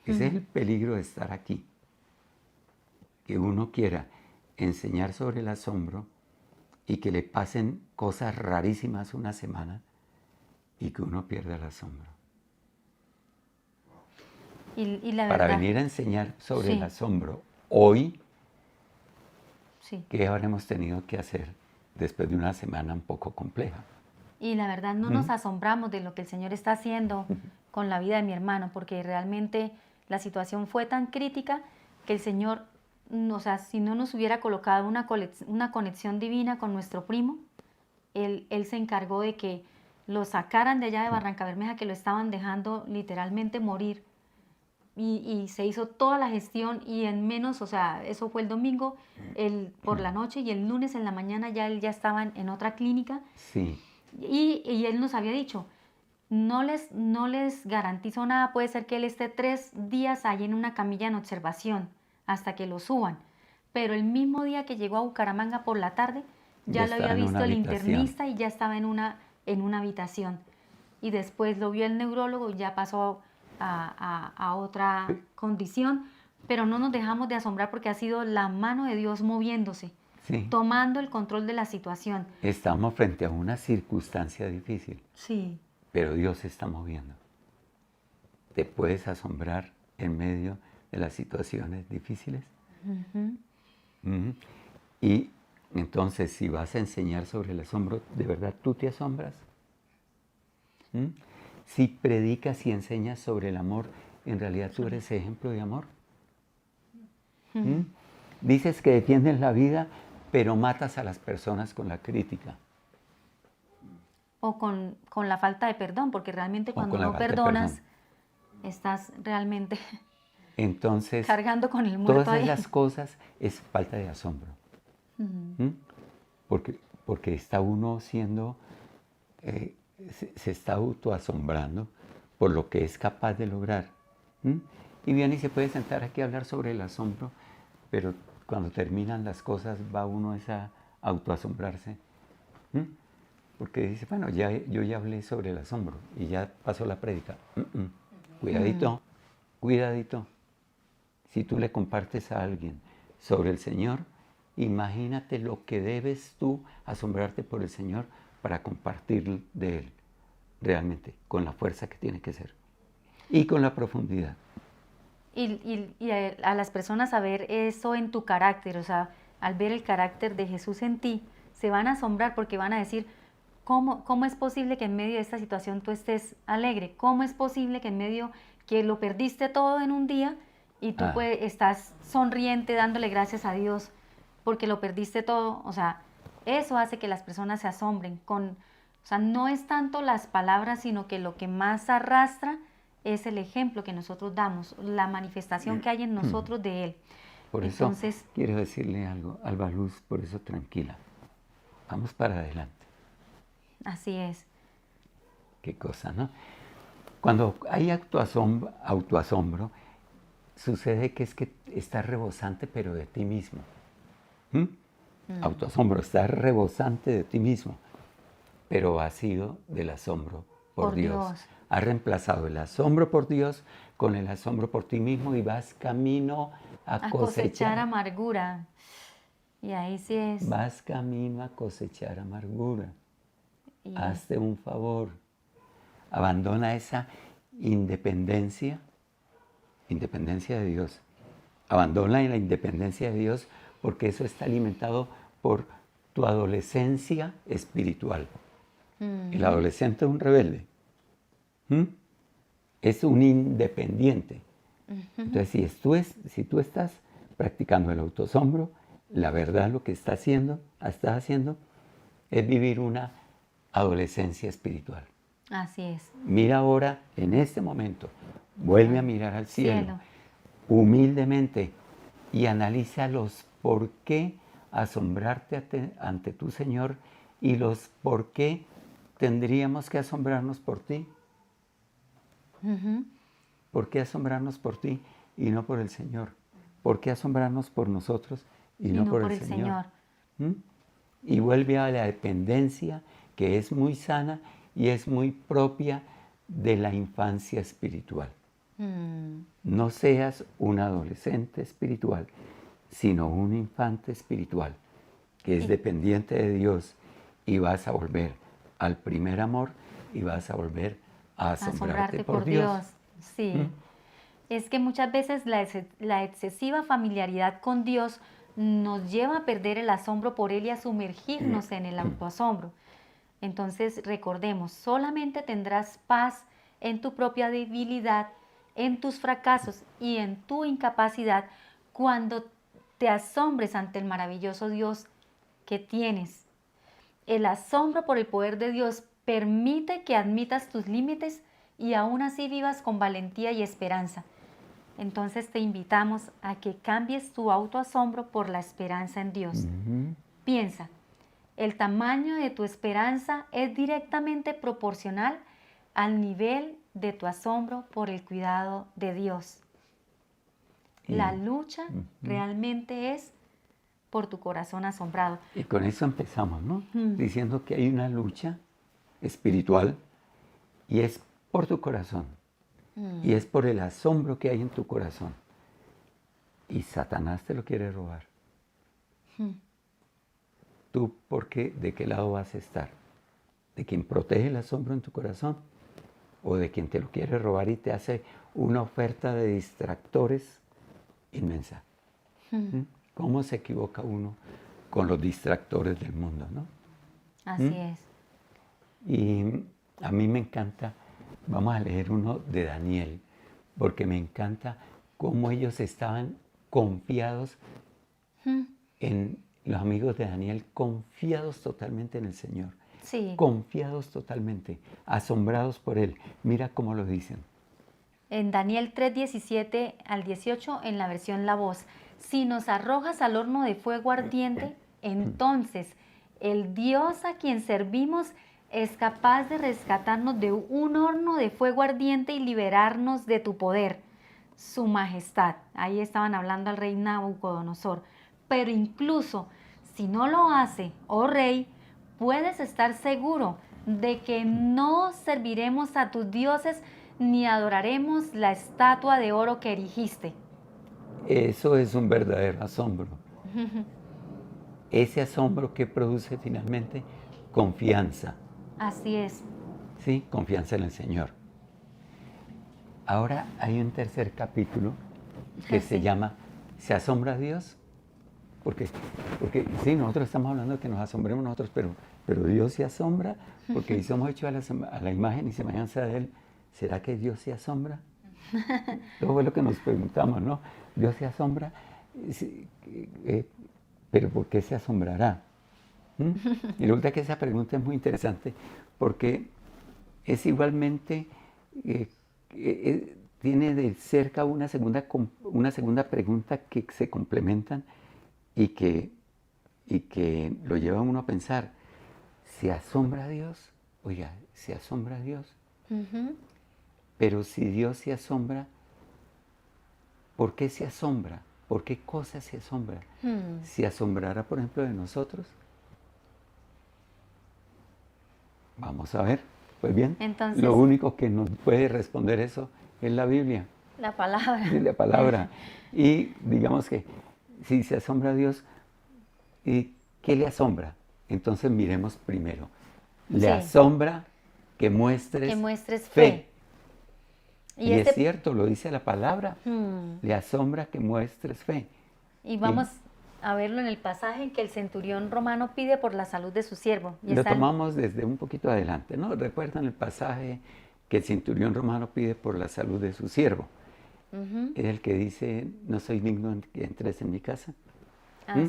Ese es el peligro de estar aquí. Que uno quiera enseñar sobre el asombro y que le pasen cosas rarísimas una semana y que uno pierda el asombro. Y la Para verdad, venir a enseñar sobre sí, el asombro hoy, sí. ¿qué habremos tenido que hacer después de una semana un poco compleja? Y la verdad no nos asombramos de lo que el Señor está haciendo con la vida de mi hermano, porque realmente la situación fue tan crítica que el Señor, o sea, si no nos hubiera colocado una conexión divina con nuestro primo, él se encargó de que lo sacaran de allá de Barranca Bermeja, que lo estaban dejando literalmente morir. Y se hizo toda la gestión y en menos, o sea, eso fue el domingo por la noche y el lunes en la mañana ya él ya estaba en otra clínica. Sí. Y él nos había dicho, no les garantizo nada, puede ser que él esté 3 días ahí en una camilla en observación hasta que lo suban. Pero el mismo día que llegó a Bucaramanga por la tarde, Ya ya lo había estaba en una visto el habitación. internista y ya estaba en una habitación. Y después lo vio el neurólogo y ya pasó a otra condición. Pero no nos dejamos de asombrar porque ha sido la mano de Dios moviéndose, Sí. tomando el control de la situación. Estamos frente a una circunstancia difícil, Sí. pero Dios se está moviendo. ¿Te puedes asombrar en medio de las situaciones difíciles? Ujú. Y entonces, si vas a enseñar sobre el asombro, ¿de verdad tú te asombras? ¿Mm? Si predicas y enseñas sobre el amor, ¿en realidad tú eres ejemplo de amor? ¿Mm? Dices que defiendes la vida, pero matas a las personas con la crítica. O con la falta de perdón, porque realmente O cuando con la no falta de perdonas, perdón. estás realmente Entonces, cargando con el muerto todas ahí. esas cosas es falta de asombro. ¿Mm? Porque está uno siendo, se está autoasombrando por lo que es capaz de lograr. ¿Mm? Y bien, y se puede sentar aquí a hablar sobre el asombro, pero cuando terminan las cosas va uno a autoasombrarse. ¿Mm? Porque dice, bueno, yo ya hablé sobre el asombro y ya pasó la prédica. Cuidadito, cuidadito. Si tú le compartes a alguien sobre el Señor, imagínate lo que debes tú asombrarte por el Señor para compartir de Él, realmente, con la fuerza que tiene que ser y con la profundidad. Y a las personas a ver eso en tu carácter, o sea, al ver el carácter de Jesús en ti, se van a asombrar porque van a decir, ¿cómo es posible que en medio de esta situación tú estés alegre? ¿Cómo es posible que en medio que lo perdiste todo en un día y tú Ah, estás sonriente dándole gracias a Dios porque lo perdiste todo? O sea, eso hace que las personas se asombren o sea, no es tanto las palabras, sino que lo que más arrastra es el ejemplo que nosotros damos, la manifestación que hay en nosotros de Él. por eso Entonces, quiero decirle algo, Alba Luz, por eso tranquila. Vamos para adelante. así es. Qué cosa, ¿no? Cuando hay autoasombro, sucede que es que estás rebosante, pero de ti mismo. Autoasombro, estás rebosante de ti mismo, pero vacío del asombro por Dios. Has reemplazado el asombro por Dios con el asombro por ti mismo y vas camino a Cosechar amargura. Y ahí sí es. Vas camino a cosechar amargura. Y Hazte un favor. Abandona esa independencia de Dios. Abandona la independencia de Dios porque eso está alimentado por tu adolescencia espiritual. El adolescente es un rebelde. Es un independiente. Entonces, si tú estás practicando el autoasombro, la verdad lo que estás haciendo es vivir una adolescencia espiritual. así es. Mira ahora, en este momento, vuelve a mirar al cielo, humildemente, y analiza los por qué asombrarte ante tu Señor y los por qué tendríamos que asombrarnos por ti. ¿Por qué asombrarnos por ti y no por el Señor? ¿Por qué asombrarnos por nosotros y no por el Señor? ¿Mm? Y vuelve a la dependencia que es muy sana y es muy propia de la infancia espiritual. No seas un adolescente espiritual, sino un infante espiritual que es dependiente de Dios, y vas a volver al primer amor y vas a volver a asombrarte por Dios. Sí. Es que muchas veces la excesiva familiaridad con Dios nos lleva a perder el asombro por Él y a sumergirnos en el autoasombro. Entonces recordemos, solamente tendrás paz en tu propia debilidad, en tus fracasos y en tu incapacidad cuando te asombres ante el maravilloso Dios que tienes. El asombro por el poder de Dios permite que admitas tus límites y aún así vivas con valentía y esperanza. Entonces te invitamos a que cambies tu autoasombro por la esperanza en Dios. Piensa, el tamaño de tu esperanza es directamente proporcional al nivel de tu asombro por el cuidado de Dios. La lucha realmente es por tu corazón asombrado. Y con eso empezamos, ¿no? Diciendo que hay una lucha espiritual y es por tu corazón. Y es por el asombro que hay en tu corazón. Y Satanás te lo quiere robar. ¿Tú de qué lado vas a estar? ¿De quien protege el asombro en tu corazón? ¿O de quien te lo quiere robar y te hace una oferta de distractores inmensa? ¿Cómo se equivoca uno con los distractores del mundo, no? Así es. Y a mí me encanta, vamos a leer uno de Daniel, porque me encanta cómo ellos estaban confiados en los amigos de Daniel, confiados totalmente en el Señor. Sí. Confiados totalmente, asombrados por Él. Mira cómo lo dicen. En Daniel 3:17 al 18, en la versión La Voz, si nos arrojas al horno de fuego ardiente, entonces el Dios a quien servimos es capaz de rescatarnos de un horno de fuego ardiente y liberarnos de tu poder, su majestad. Ahí estaban hablando al rey Nabucodonosor. Pero incluso si no lo hace, oh rey, puedes estar seguro de que no serviremos a tus dioses ni adoraremos la estatua de oro que erigiste. Eso es un verdadero asombro. Ese asombro que produce finalmente confianza. Así es. Sí, confianza en el Señor. Ahora hay un tercer capítulo que se llama ¿Se asombra Dios? Porque sí, nosotros estamos hablando de que nos asombremos nosotros, pero Dios se asombra porque somos hechos a la imagen y semejanza de Él. ¿Será que Dios se asombra? Todo es lo que nos preguntamos, ¿no? ¿Dios se asombra? Sí, pero ¿por qué se asombrará? Y resulta que esa pregunta es muy interesante porque es igualmente, tiene de cerca una segunda pregunta que se complementan y que lo lleva a uno a pensar, ¿se asombra Dios? Oiga, ¿se asombra Dios? Pero si Dios se asombra, ¿por qué se asombra? ¿Por qué cosas se asombra? ¿Se asombrará, por ejemplo, de nosotros? Vamos a ver. Pues bien, entonces, lo único que nos puede responder eso es la Biblia. La palabra. Sí, la palabra. Y digamos que si se asombra a Dios, ¿y qué le asombra? Entonces miremos primero. Le asombra que muestres fe. Y es cierto, lo dice la palabra. Le asombra que muestres fe. Y vamos a verlo en el pasaje en que el centurión romano pide por la salud de su siervo. Lo tomamos desde un poquito adelante, ¿no? ¿Recuerdan el pasaje que el centurión romano pide por la salud de su siervo? Es el que dice, no soy digno de que entres en mi casa.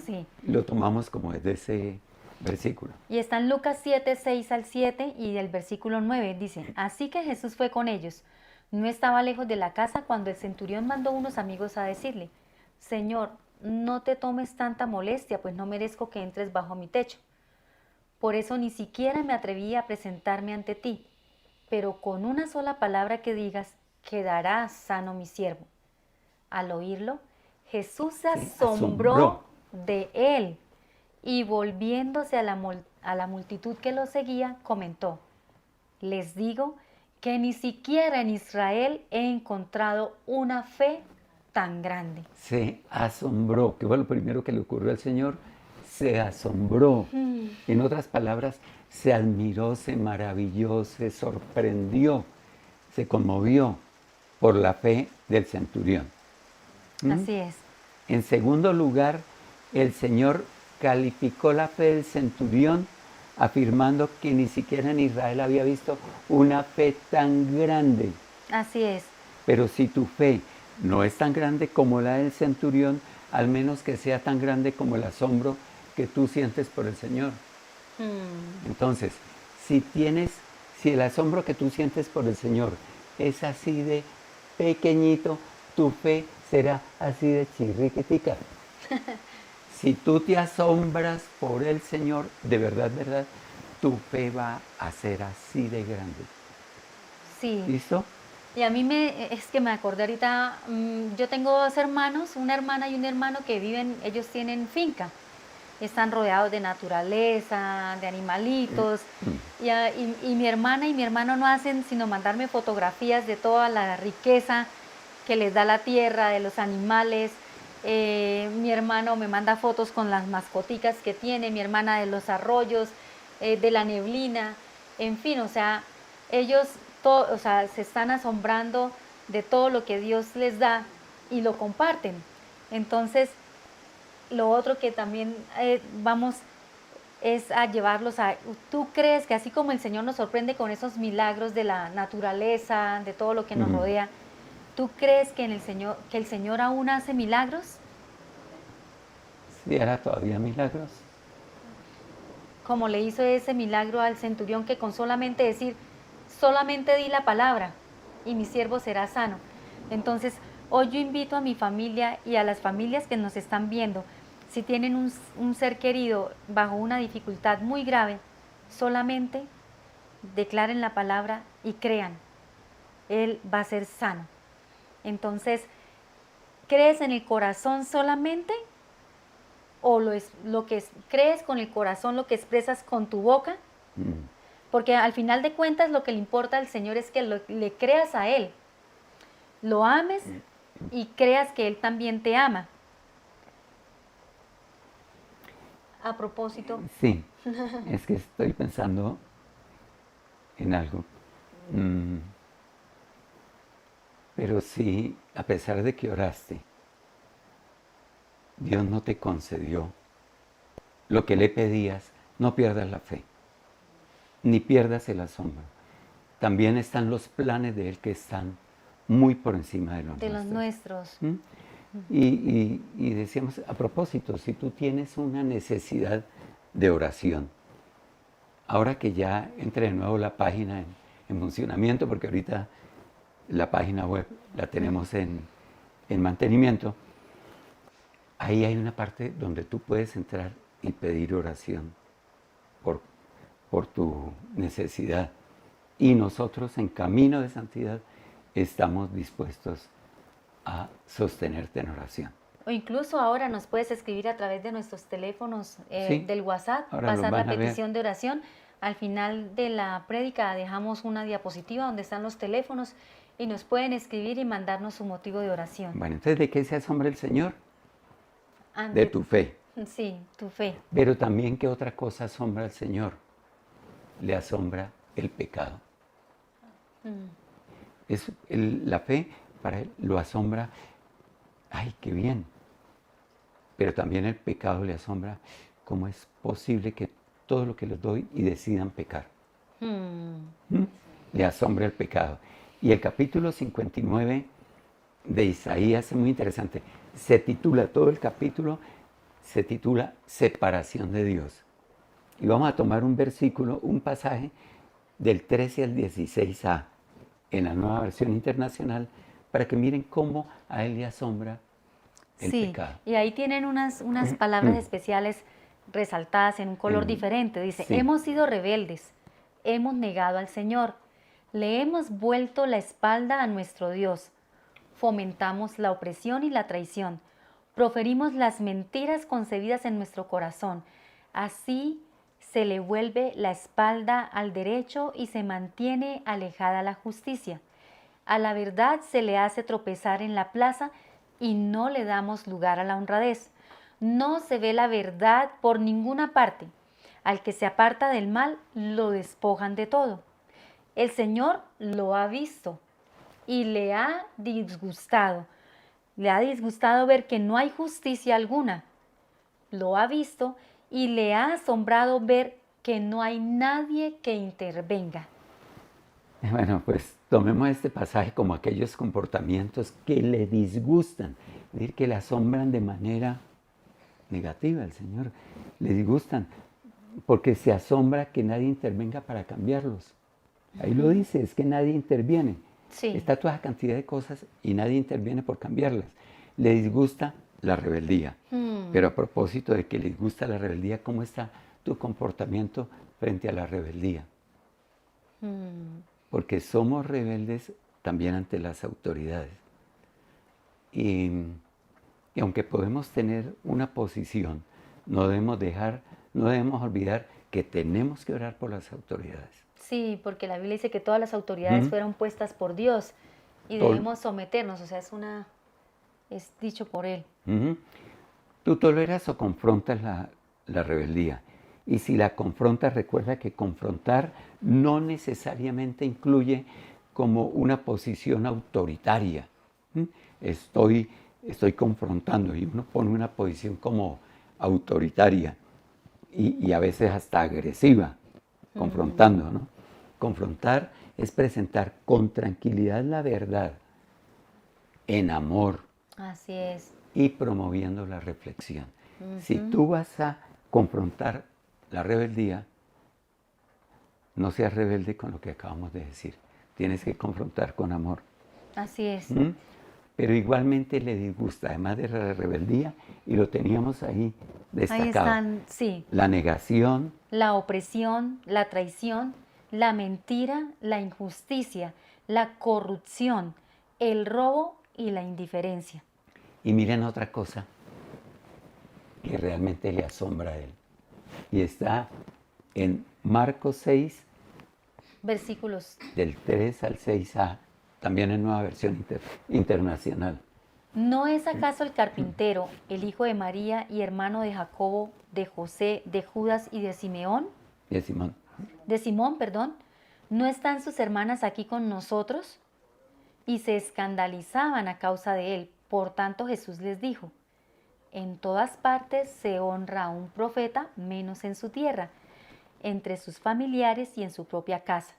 Sí. Lo tomamos como desde ese versículo. Y está en Lucas 7, 6 al 7 y el versículo 9 dice, así que Jesús fue con ellos. No estaba lejos de la casa cuando el centurión mandó unos amigos a decirle, Señor, no te tomes tanta molestia, pues no merezco que entres bajo mi techo. Por eso ni siquiera me atreví a presentarme ante ti, pero con una sola palabra que digas, quedará sano mi siervo. Al oírlo, Jesús se Sí, asombró asombró. de él y volviéndose a la multitud que lo seguía, comentó: les digo que ni siquiera en Israel he encontrado una fe tan grande. Se asombró. ¿Qué fue lo primero que le ocurrió al Señor? Se asombró. En otras palabras, se admiró, se maravilló, se sorprendió, se conmovió por la fe del centurión. Así es. En segundo lugar, el Señor calificó la fe del centurión afirmando que ni siquiera en Israel había visto una fe tan grande. Así es. Pero si tu fe no es tan grande como la del centurión, al menos que sea tan grande como el asombro que tú sientes por el Señor. Entonces, si el asombro que tú sientes por el Señor es así de pequeñito, tu fe será así de chirriquitica. Si tú te asombras por el Señor, de verdad, tu fe va a ser así de grande. Sí. ¿Listo? Y a mí es que me acordé ahorita, yo tengo dos hermanos, una hermana y un hermano que ellos tienen finca. Están rodeados de naturaleza, de animalitos. Y mi hermana y mi hermano no hacen sino mandarme fotografías de toda la riqueza que les da la tierra, de los animales. Mi hermano me manda fotos con las mascoticas que tiene, mi hermana de los arroyos, de la neblina, en fin, o sea, ellos se están asombrando de todo lo que Dios les da y lo comparten. Entonces, lo otro que también vamos es a llevarlos a... ¿Tú crees que así como el Señor nos sorprende con esos milagros de la naturaleza, de todo lo que nos rodea, ¿tú crees que el Señor aún hace milagros? ¿Sí hará todavía milagros? Como le hizo ese milagro al centurión, que con solamente decir, solamente di la palabra y mi siervo será sano. Entonces, hoy yo invito a mi familia y a las familias que nos están viendo, si tienen un ser querido bajo una dificultad muy grave, solamente declaren la palabra y crean, él va a ser sano. Entonces, ¿crees en el corazón solamente? ¿O crees con el corazón lo que expresas con tu boca? Porque al final de cuentas lo que le importa al Señor es que le creas a Él, lo ames y creas que Él también te ama. A propósito. Sí, es que estoy pensando en algo. Pero si, a pesar de que oraste, Dios no te concedió lo que le pedías, no pierdas la fe, ni pierdas el asombro. También están los planes de Él que están muy por encima de los nuestros. Y decíamos, a propósito, si tú tienes una necesidad de oración, ahora que ya entre de nuevo la página en funcionamiento, porque ahorita la página web la tenemos en mantenimiento, ahí hay una parte donde tú puedes entrar y pedir oración por tu necesidad. Y nosotros en Camino de Santidad estamos dispuestos a sostenerte en oración. O incluso ahora nos puedes escribir a través de nuestros teléfonos del WhatsApp, pasar la petición de oración. Al final de la prédica dejamos una diapositiva donde están los teléfonos y nos pueden escribir y mandarnos su motivo de oración. Bueno, entonces, ¿de qué se asombra el Señor? De tu fe. Sí, tu fe. Pero también, ¿qué otra cosa asombra al Señor? Le asombra el pecado. La fe para Él lo asombra, ¡ay, qué bien! Pero también el pecado le asombra, ¿cómo es posible que todo lo que les doy y decidan pecar? Le asombra el pecado. Y el capítulo 59 de Isaías es muy interesante. Todo el capítulo se titula Separación de Dios. Y vamos a tomar un versículo, un pasaje del 13 al 16a en la Nueva Versión Internacional para que miren cómo a Él le asombra el pecado. Y ahí tienen unas palabras especiales resaltadas en un color diferente. Dice, hemos sido rebeldes, hemos negado al Señor. Le hemos vuelto la espalda a nuestro Dios. Fomentamos la opresión y la traición. Proferimos las mentiras concebidas en nuestro corazón. Así se le vuelve la espalda al derecho y se mantiene alejada la justicia. A la verdad se le hace tropezar en la plaza y no le damos lugar a la honradez. No se ve la verdad por ninguna parte. Al que se aparta del mal, lo despojan de todo. El Señor lo ha visto y le ha disgustado. Le ha disgustado ver que no hay justicia alguna. Lo ha visto y le ha asombrado ver que no hay nadie que intervenga. Bueno, pues tomemos este pasaje como aquellos comportamientos que le disgustan, es decir, que le asombran de manera negativa al Señor. Le disgustan porque se asombra que nadie intervenga para cambiarlos. Ahí lo dice, es que nadie interviene. Sí. Está toda esa cantidad de cosas y nadie interviene por cambiarlas. Le disgusta la rebeldía. Pero a propósito de que le disgusta la rebeldía, ¿cómo está tu comportamiento frente a la rebeldía? Porque somos rebeldes también ante las autoridades. Y aunque podemos tener una posición, no debemos olvidar que tenemos que orar por las autoridades. Sí, porque la Biblia dice que todas las autoridades fueron puestas por Dios y debemos someternos, o sea, es dicho por Él. Tú toleras o confrontas la rebeldía. Y si la confrontas, recuerda que confrontar no necesariamente incluye como una posición autoritaria. Estoy confrontando y uno pone una posición como autoritaria y a veces hasta agresiva, confrontando, ¿no? Confrontar es presentar con tranquilidad la verdad, en amor. Así es. Y promoviendo la reflexión. Si tú vas a confrontar la rebeldía, no seas rebelde con lo que acabamos de decir. Tienes que confrontar con amor. Así es. Pero igualmente le disgusta, además de la rebeldía, y lo teníamos ahí destacado. Ahí están, sí. La negación. La opresión, la traición, la mentira, la injusticia, la corrupción, el robo y la indiferencia. Y miren otra cosa que realmente le asombra a él. Y está en Marcos 6, versículos del 3 al 6a, también en Nueva Versión Internacional. ¿No es acaso el carpintero, el hijo de María y hermano de Jacobo, de José, de Judas y de Simeón? De Simón. De Simón, perdón. ¿No están sus hermanas aquí con nosotros? Y se escandalizaban a causa de él. Por tanto Jesús les dijo: en todas partes se honra a un profeta, menos en su tierra, entre sus familiares y en su propia casa.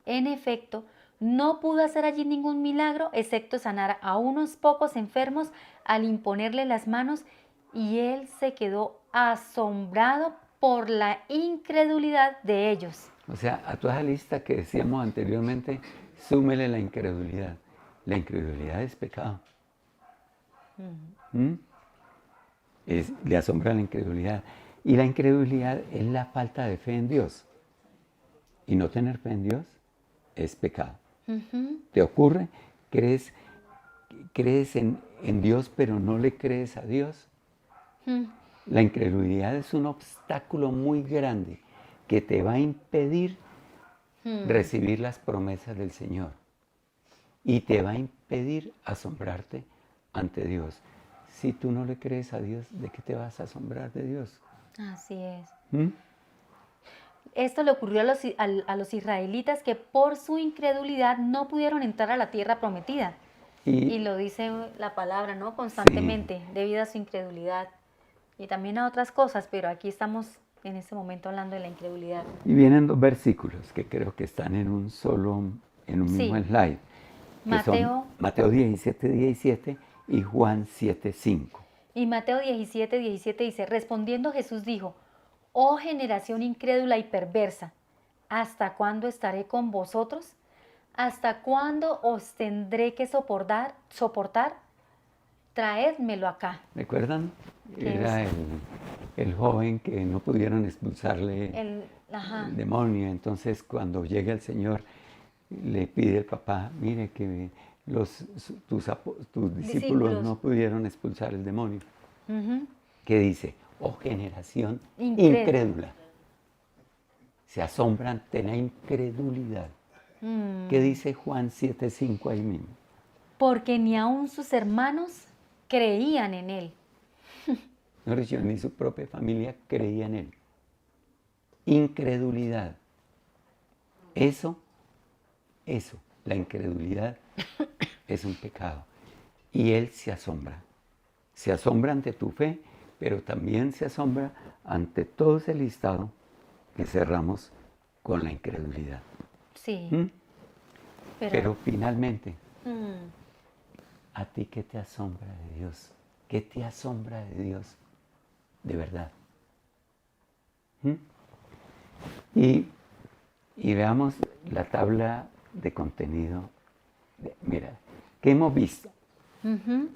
En efecto, no pudo hacer allí ningún milagro, excepto sanar a unos pocos enfermos al imponerle las manos, y él se quedó asombrado por la incredulidad de ellos. O sea, a toda esa lista que decíamos anteriormente, súmele la incredulidad. La incredulidad es pecado. Le asombra la incredulidad. Y la incredulidad es la falta de fe en Dios. Y no tener fe en Dios es pecado. ¿Te ocurre? ¿Crees en Dios pero no le crees a Dios? La incredulidad es un obstáculo muy grande que te va a impedir recibir las promesas del Señor. Y te va a impedir asombrarte ante Dios. Si tú no le crees a Dios, ¿de qué te vas a asombrar de Dios? Así es. Esto le ocurrió a los israelitas que por su incredulidad no pudieron entrar a la tierra prometida. Y lo dice la palabra, ¿no? Constantemente, debido a su incredulidad. Y también a otras cosas, pero aquí estamos en este momento hablando de la incredulidad. Y vienen dos versículos que creo que están en un mismo slide. Mateo 17, 17 y Juan 7, 5. Y Mateo 17, 17 dice: respondiendo Jesús dijo: oh generación incrédula y perversa, ¿hasta cuándo estaré con vosotros? ¿Hasta cuándo os tendré que soportar? Traédmelo acá. ¿Recuerdan? Era el joven que no pudieron expulsarle el demonio. Entonces, cuando llega el Señor, le pide el papá, mire que tus discípulos no Discípulos. pudieron expulsar el demonio. Ujú. ¿Qué dice? Oh generación Incrédula. incrédula. Se asombra ante la incredulidad. ¿Qué Mm. dice Juan 7:5 ahí mismo? Porque ni aun sus hermanos creían en él. Mejor dicho, ni su propia familia creía en él. Incredulidad. Eso, la incredulidad es un pecado. Y él se asombra. Se asombra ante tu fe, pero también se asombra ante todo ese listado que cerramos con la incredulidad. Sí, ¿Mm? pero Pero finalmente, mm, ¿a ti qué te asombra de Dios? ¿Qué te asombra de Dios? De verdad. ¿Mm? Y veamos la tabla de contenido. Mira, ¿qué hemos visto? ujú,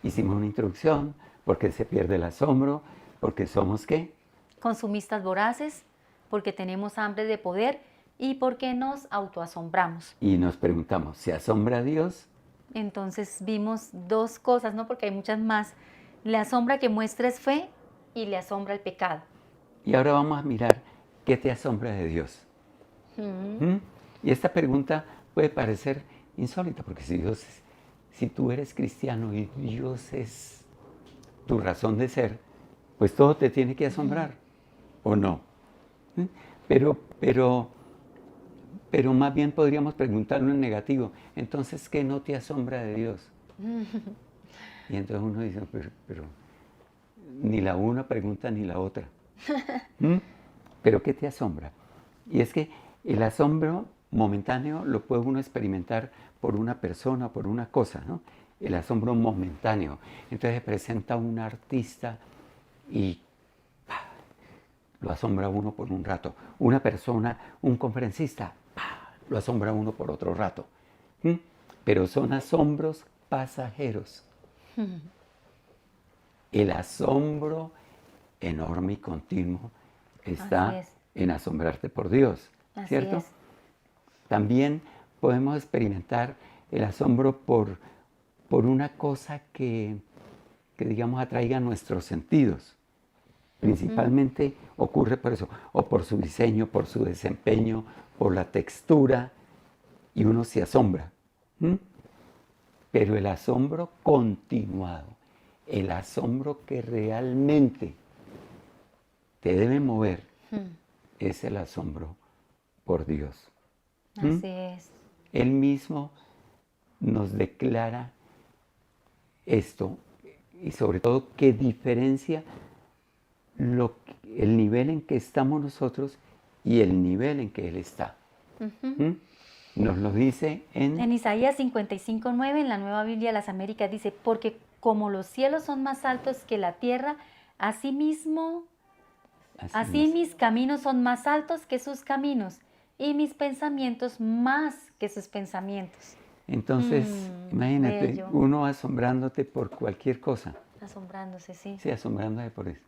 Hicimos una introducción, porque se pierde el asombro, porque somos ¿qué? consumistas voraces, porque tenemos hambre de poder y porque nos autoasombramos. Y nos preguntamos, ¿se asombra a Dios? Entonces vimos dos cosas, ¿no? Porque hay muchas más. Le asombra que muestres fe y le asombra el pecado. Y ahora vamos a mirar qué te asombra de Dios. Mm, ¿Mm? Y esta pregunta puede parecer insólita, porque si tú eres cristiano y Dios es tu razón de ser, pues todo te tiene que asombrar, ¿o no? ¿Mm? Pero más bien podríamos preguntarlo en negativo. Entonces, ¿qué no te asombra de Dios? Y entonces uno dice, pero ni la una pregunta ni la otra. ¿Mm? ¿Pero qué te asombra? Y es que el asombro momentáneo lo puede uno experimentar por una persona, por una cosa, ¿no? El asombro momentáneo. Entonces se presenta un artista y ¡pah!, lo asombra a uno por un rato. Una persona, un conferencista, ¡pah!, lo asombra a uno por otro rato. ¿Mm? Pero son asombros pasajeros. El asombro enorme y continuo así está es, en asombrarte por Dios, así ¿cierto? es. También podemos experimentar el asombro por una cosa que, digamos, atraiga nuestros sentidos. Principalmente ocurre por eso, o por su diseño, por su desempeño, por la textura, y uno se asombra. ¿Mm? Pero el asombro continuado, el asombro que realmente te debe mover, es el asombro por Dios. Así es. Él mismo nos declara esto y sobre todo que diferencia el nivel en que estamos nosotros y el nivel en que Él está. ¿Mm? Nos lo dice En Isaías 55:9, en la Nueva Biblia de las Américas, dice, porque como los cielos son más altos que la tierra, así así mis caminos son más altos que sus caminos, y mis pensamientos más que sus pensamientos. Entonces, imagínate, Bello. uno asombrándote por cualquier cosa. Asombrándose, sí. Sí, asombrándose por eso.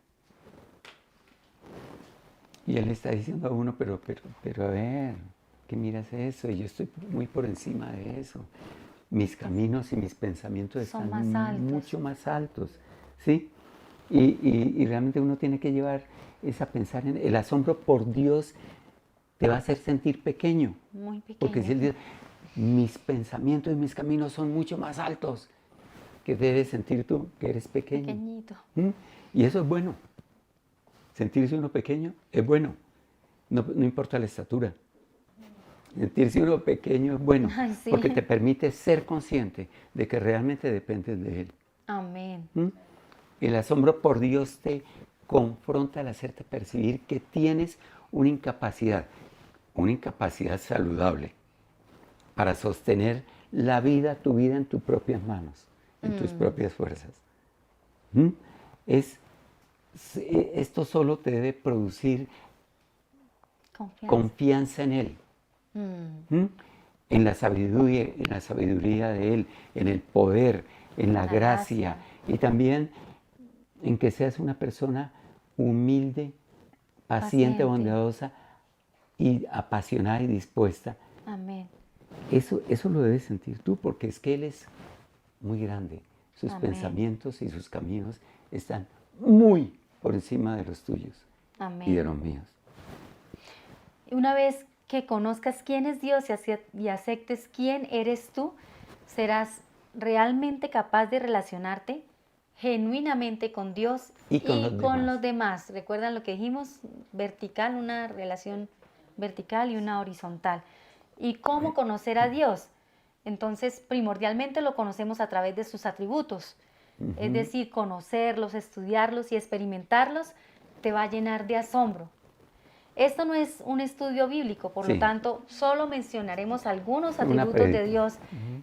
Y él está diciendo a uno, pero a ver, ¿qué miras eso? Y yo estoy muy por encima de eso. Mis caminos y mis pensamientos Son están más altos. mucho más altos, ¿sí? Y realmente uno tiene que llevar a pensar en el asombro por Dios, te va a hacer sentir pequeño. Muy pequeño. Porque si él dice, mis pensamientos y mis caminos son mucho más altos, ¿qué debes sentir tú? Que eres pequeño. Pequeñito. ¿Mm? Y eso es bueno. Sentirse uno pequeño es bueno. No importa la estatura. Sentirse uno pequeño es bueno. Ay, sí. Porque te permite ser consciente de que realmente dependes de Él. Amén. ¿Mm? El asombro por Dios te confronta al hacerte percibir que tienes una incapacidad saludable para sostener la vida, tu vida en tus propias manos, en tus propias fuerzas. ¿Mm? Esto solo te debe producir confianza en Él, ¿Mm? en la sabiduría de Él, en el poder, en la gracia, y también en que seas una persona humilde, paciente, bondadosa y apasionada y dispuesta Amén. Eso lo debes sentir tú, porque es que Él es muy grande. Sus Amén. pensamientos y sus caminos están muy por encima de los tuyos y de Amén. los míos. Una vez que conozcas quién es Dios y aceptes quién eres tú, serás realmente capaz de relacionarte genuinamente con Dios Y con los demás. los demás. ¿Recuerdan lo que dijimos? Vertical, una relación vertical y una horizontal. ¿Y cómo conocer a Dios? Entonces, primordialmente lo conocemos a través de sus atributos. Es decir, conocerlos, estudiarlos y experimentarlos te va a llenar de asombro. Esto no es un estudio bíblico, por lo Sí. tanto, solo mencionaremos algunos Una atributos de prédica. Dios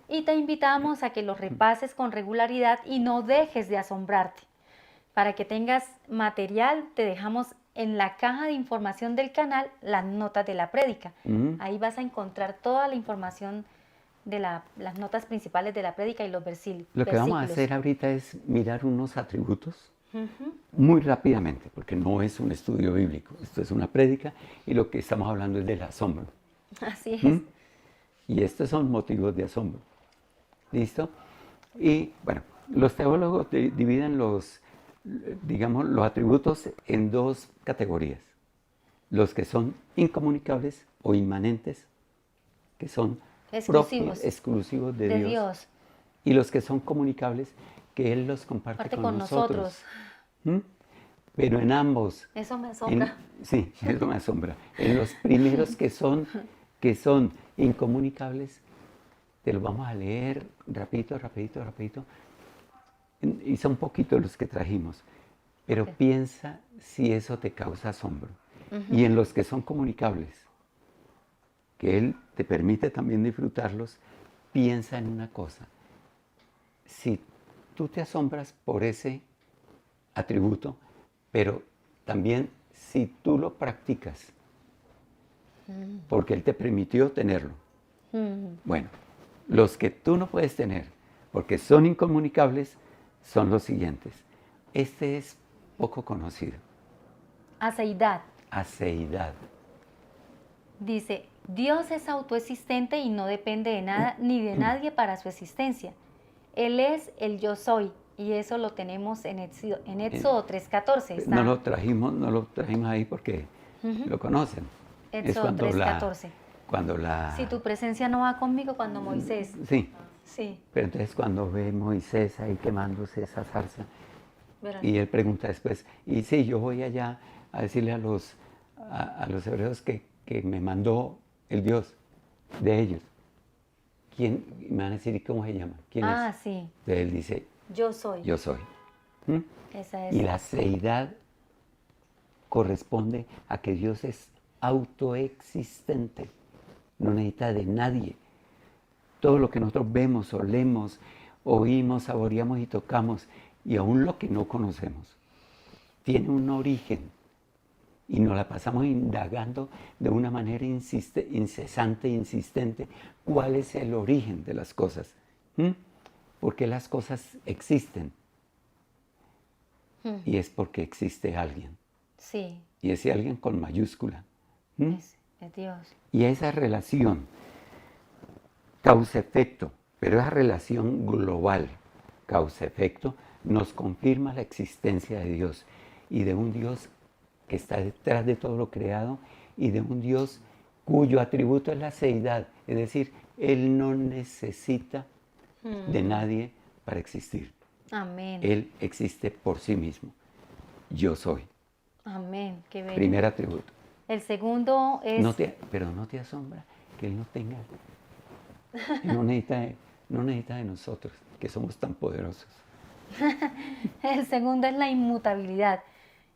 y te invitamos a que los repases con regularidad y no dejes de asombrarte. Para que tengas material, te dejamos en la caja de información del canal las notas de la prédica. Ahí vas a encontrar toda la información de las notas principales de la prédica y los versículos. Lo que vamos a hacer ahorita es mirar unos atributos muy rápidamente, porque no es un estudio bíblico, esto es una prédica y lo que estamos hablando es del asombro. Así es. Y estos son motivos de asombro. ¿Listo? Y bueno, los teólogos dividen los atributos en dos categorías. Los que son incomunicables o inmanentes, que son propios, exclusivos de Dios. Y los que son comunicables, que Él los comparte con nosotros. Pero en ambos. Eso me asombra. Sí, eso me asombra. En los primeros que son incomunicables, te los vamos a leer rapidito. Y son poquitos los que trajimos. Pero piensa si eso te causa asombro. Y en los que son comunicables, que Él te permite también disfrutarlos, piensa en una cosa. Si tú te asombras por ese atributo, pero también si tú lo practicas, porque Él te permitió tenerlo. Bueno, los que tú no puedes tener, porque son incomunicables, son los siguientes. Este es poco conocido. Aceidad. Aceidad. Dice, Dios es autoexistente y no depende de nada ni de nadie para su existencia. Él es el yo soy, y eso lo tenemos en Éxodo 3:14. No lo trajimos ahí porque lo conocen. Éxodo 3:14. Cuando la... Si tu presencia no va conmigo, cuando Moisés. Sí. Sí. Pero entonces cuando ve Moisés ahí quemándose esa zarza, y él pregunta después, y sí, yo voy allá a decirle a los hebreos que me mandó el Dios de ellos. ¿Quién? Me van a decir, ¿cómo se llama? ¿Quién es? Ah, sí. Entonces él dice, yo soy. Yo soy. Esa es. Y la aceidad corresponde a que Dios es autoexistente, no necesita de nadie. Todo lo que nosotros vemos, olemos, oímos, saboreamos y tocamos, y aún lo que no conocemos, tiene un origen. Y nos la pasamos indagando de una manera incesante, insistente, cuál es el origen de las cosas. ¿Por qué las cosas existen? Y es porque existe alguien. Sí. Y ese alguien con mayúscula. Es Dios. Y esa relación causa-efecto, pero esa relación global, causa-efecto, nos confirma la existencia de Dios y de un Dios que está detrás de todo lo creado y de un Dios cuyo atributo es la aceidad, es decir, Él no necesita de nadie para existir. Amén. Él existe por sí mismo. Yo soy. Amén. Qué bello. Primer atributo. El segundo es... Pero no te asombra que Él no tenga... Él no necesita de nosotros, que somos tan poderosos. El segundo es la inmutabilidad.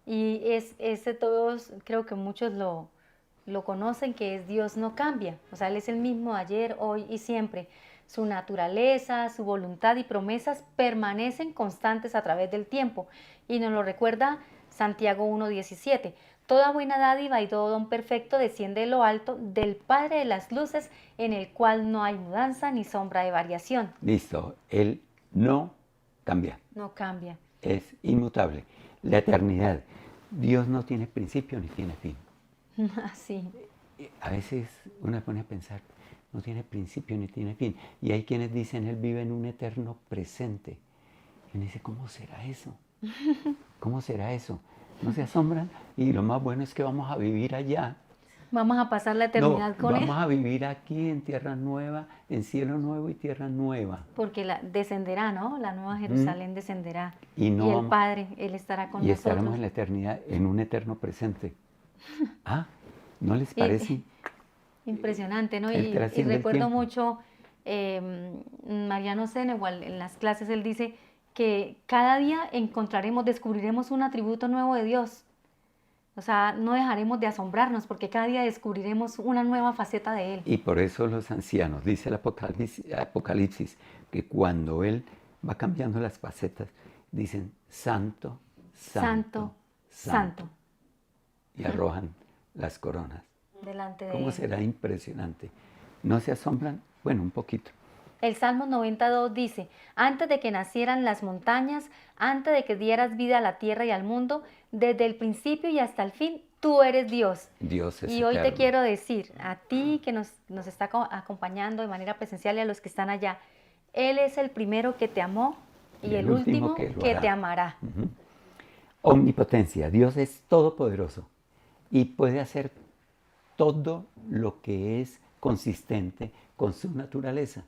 Y ese todos, creo que muchos lo conocen, que es Dios no cambia. O sea, Él es el mismo ayer, hoy y siempre. Su naturaleza, su voluntad y promesas permanecen constantes a través del tiempo. Y nos lo recuerda Santiago 1:17. Toda buena dádiva y todo don perfecto desciende de lo alto del Padre de las luces, en el cual no hay mudanza ni sombra de variación. Listo. Él no cambia. No cambia. Es inmutable. La eternidad. Dios no tiene principio ni tiene fin. Así. A veces uno se pone a pensar, no tiene principio ni tiene fin. Y hay quienes dicen, Él vive en un eterno presente. Y uno dice, ¿cómo será eso? ¿Cómo será eso? ¿No se asombran? Y lo más bueno es que vamos a vivir allá. Vamos a pasar la No, eternidad con Él. vamos a vivir aquí en tierra nueva, en cielo nuevo y tierra nueva. Porque descenderá, ¿no? La nueva Jerusalén descenderá. Y no Y el vamos- Padre, Él estará con Y nosotros. estaremos en la eternidad, en un eterno presente. ¿Ah? ¿No les parece? Impresionante, ¿no? Él Y trasciende el recuerdo tiempo. mucho, Mariano Senegal, en las clases, él dice que cada día descubriremos un atributo nuevo de Dios. O sea, no dejaremos de asombrarnos porque cada día descubriremos una nueva faceta de Él. Y por eso los ancianos, dice el Apocalipsis, que cuando Él va cambiando las facetas, dicen santo, santo, santo. Y arrojan las coronas. Delante de ¿Cómo Él. será impresionante? ¿No se asombran? Bueno, un poquito. El Salmo 92 dice, antes de que nacieran las montañas, antes de que dieras vida a la tierra y al mundo, desde el principio y hasta el fin, tú eres Dios. Dios es Y hoy te eterno. quiero decir, a ti que nos está acompañando de manera presencial y a los que están allá, Él es el primero que te amó y el último que lo que hará. te amará. Ujú. Omnipotencia. Dios es todopoderoso y puede hacer todo lo que es consistente con su naturaleza.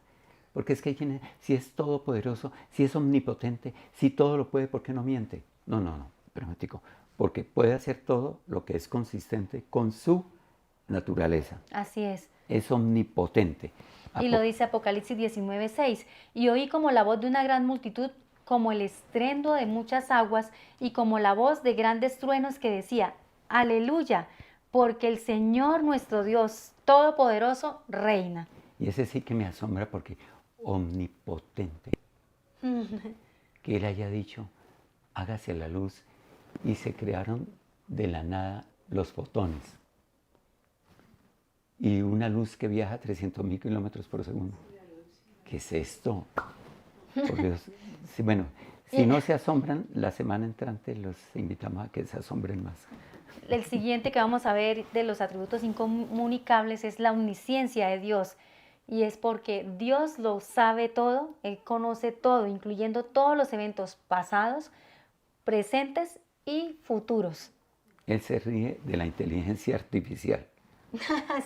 Porque es que hay quienes, si es todopoderoso, si es omnipotente, si todo lo puede, ¿por qué no miente? No, permitico. Porque puede hacer todo lo que es consistente con su naturaleza. Así es. Es omnipotente. Y lo dice Apocalipsis 19:6. Y oí como la voz de una gran multitud, como el estruendo de muchas aguas y como la voz de grandes truenos que decía, aleluya, porque el Señor nuestro Dios Todopoderoso reina. Y ese sí que me asombra porque omnipotente. Que Él haya dicho, hágase la luz, y se crearon de la nada los fotones. Y una luz que viaja a 300.000 kilómetros por segundo. ¿Qué es esto? Por Dios. Sí, bueno, si no se asombran, la semana entrante los invitamos a que se asombren más. El siguiente que vamos a ver de los atributos incomunicables es la omnisciencia de Dios. Y es porque Dios lo sabe todo, Él conoce todo, incluyendo todos los eventos pasados, presentes y futuros. Él se ríe de la inteligencia artificial.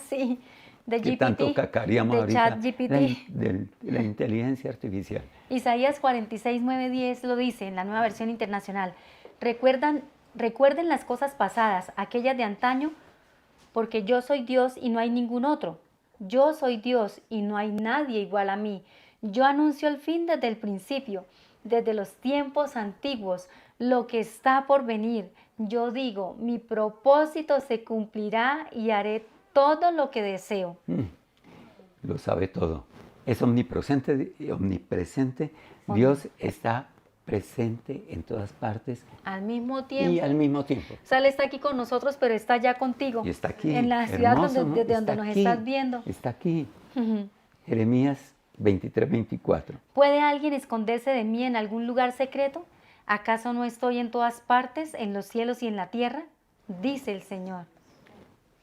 Sí, de Que GPT, tanto cacaríamos de ahorita. ChatGPT. De la inteligencia artificial. Isaías 46, 9, 10 lo dice en la Nueva Versión Internacional. Recuerden las cosas pasadas, aquellas de antaño, porque yo soy Dios y no hay ningún otro. Yo soy Dios y no hay nadie igual a mí. Yo anuncio el fin desde el principio, desde los tiempos antiguos, lo que está por venir. Yo digo, mi propósito se cumplirá y haré todo lo que deseo. Lo sabe todo. Es omnipresente. Dios está presente en todas partes Al mismo tiempo. y al mismo tiempo. O sea, Él está aquí con nosotros, pero está ya contigo. Y está aquí. En la ciudad hermoso, ¿no? desde donde Está nos aquí, estás viendo. Está aquí. Ujú. Jeremías 23, 24. ¿Puede alguien esconderse de mí en algún lugar secreto? ¿Acaso no estoy en todas partes, en los cielos y en la tierra? Dice el Señor.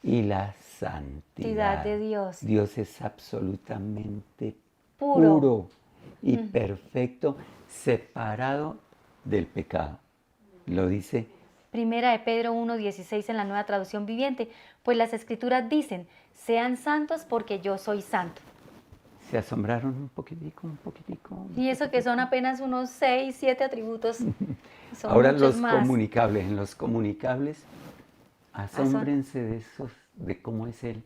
Y la santidad De Dios. Dios es absolutamente Puro. puro y perfecto, separado del pecado. Lo dice. Primera de Pedro 1:16 en la Nueva Traducción Viviente. Pues las Escrituras dicen, sean santos porque yo soy santo. Se asombraron un poquitico. Y eso que son apenas unos 6, 7 atributos. Son Ahora muchos los más. comunicables. En los comunicables, asómbrense de esos, de cómo es Él.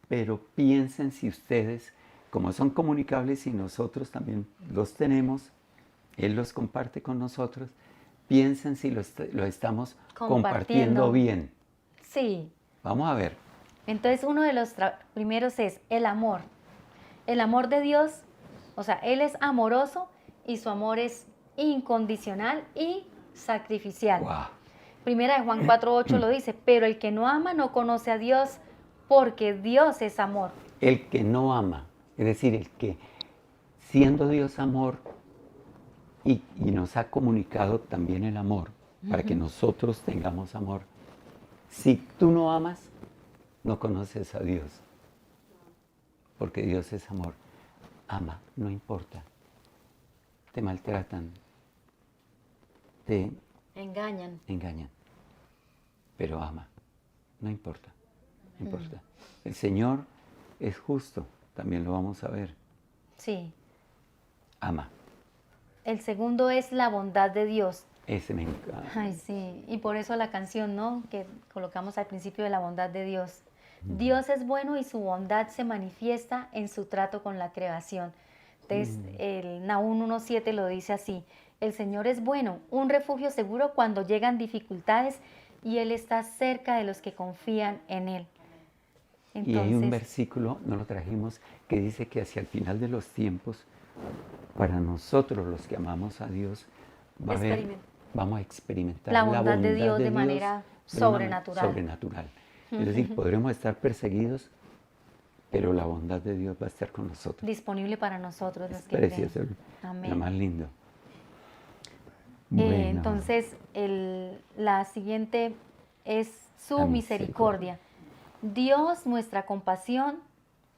Pero piensen si ustedes, como son comunicables y nosotros también los tenemos, Él los comparte con nosotros, piensen si lo estamos compartiendo bien. Sí. Vamos a ver. Entonces uno de los primeros es el amor. El amor de Dios, o sea, Él es amoroso y su amor es incondicional y sacrificial. Wow. Primera de Juan 4:8 lo dice, pero el que no ama no conoce a Dios porque Dios es amor. El que no ama, es decir, el que siendo Dios amor y nos ha comunicado también el amor para que nosotros tengamos amor. Si tú no amas, no conoces a Dios. porque Dios es amor. Ama, no importa. Te maltratan, te Engañan. engañan, pero ama, no importa, no importa. El Señor es justo, también lo vamos a ver. Sí. Ama, El segundo es la bondad de Dios. ese me encanta. Ay, sí. Y por eso la canción, ¿no? Que colocamos al principio de la bondad de Dios. Dios es bueno y su bondad se manifiesta en su trato con la creación. Entonces, el Nahum 1:7 lo dice así. El Señor es bueno, un refugio seguro cuando llegan dificultades y Él está cerca de los que confían en Él. Y hay un Entonces, versículo, no lo trajimos, que dice que hacia el final de los tiempos, para nosotros los que amamos a Dios, vamos a experimentar la bondad de Dios de manera sobrenatural. sobrenatural. Es decir, podremos estar perseguidos, pero la bondad de Dios va a estar con nosotros. Disponible para nosotros los Es que precioso, creen. Amén. lo más lindo. Bueno, Entonces, la siguiente es su la misericordia. Dios muestra compasión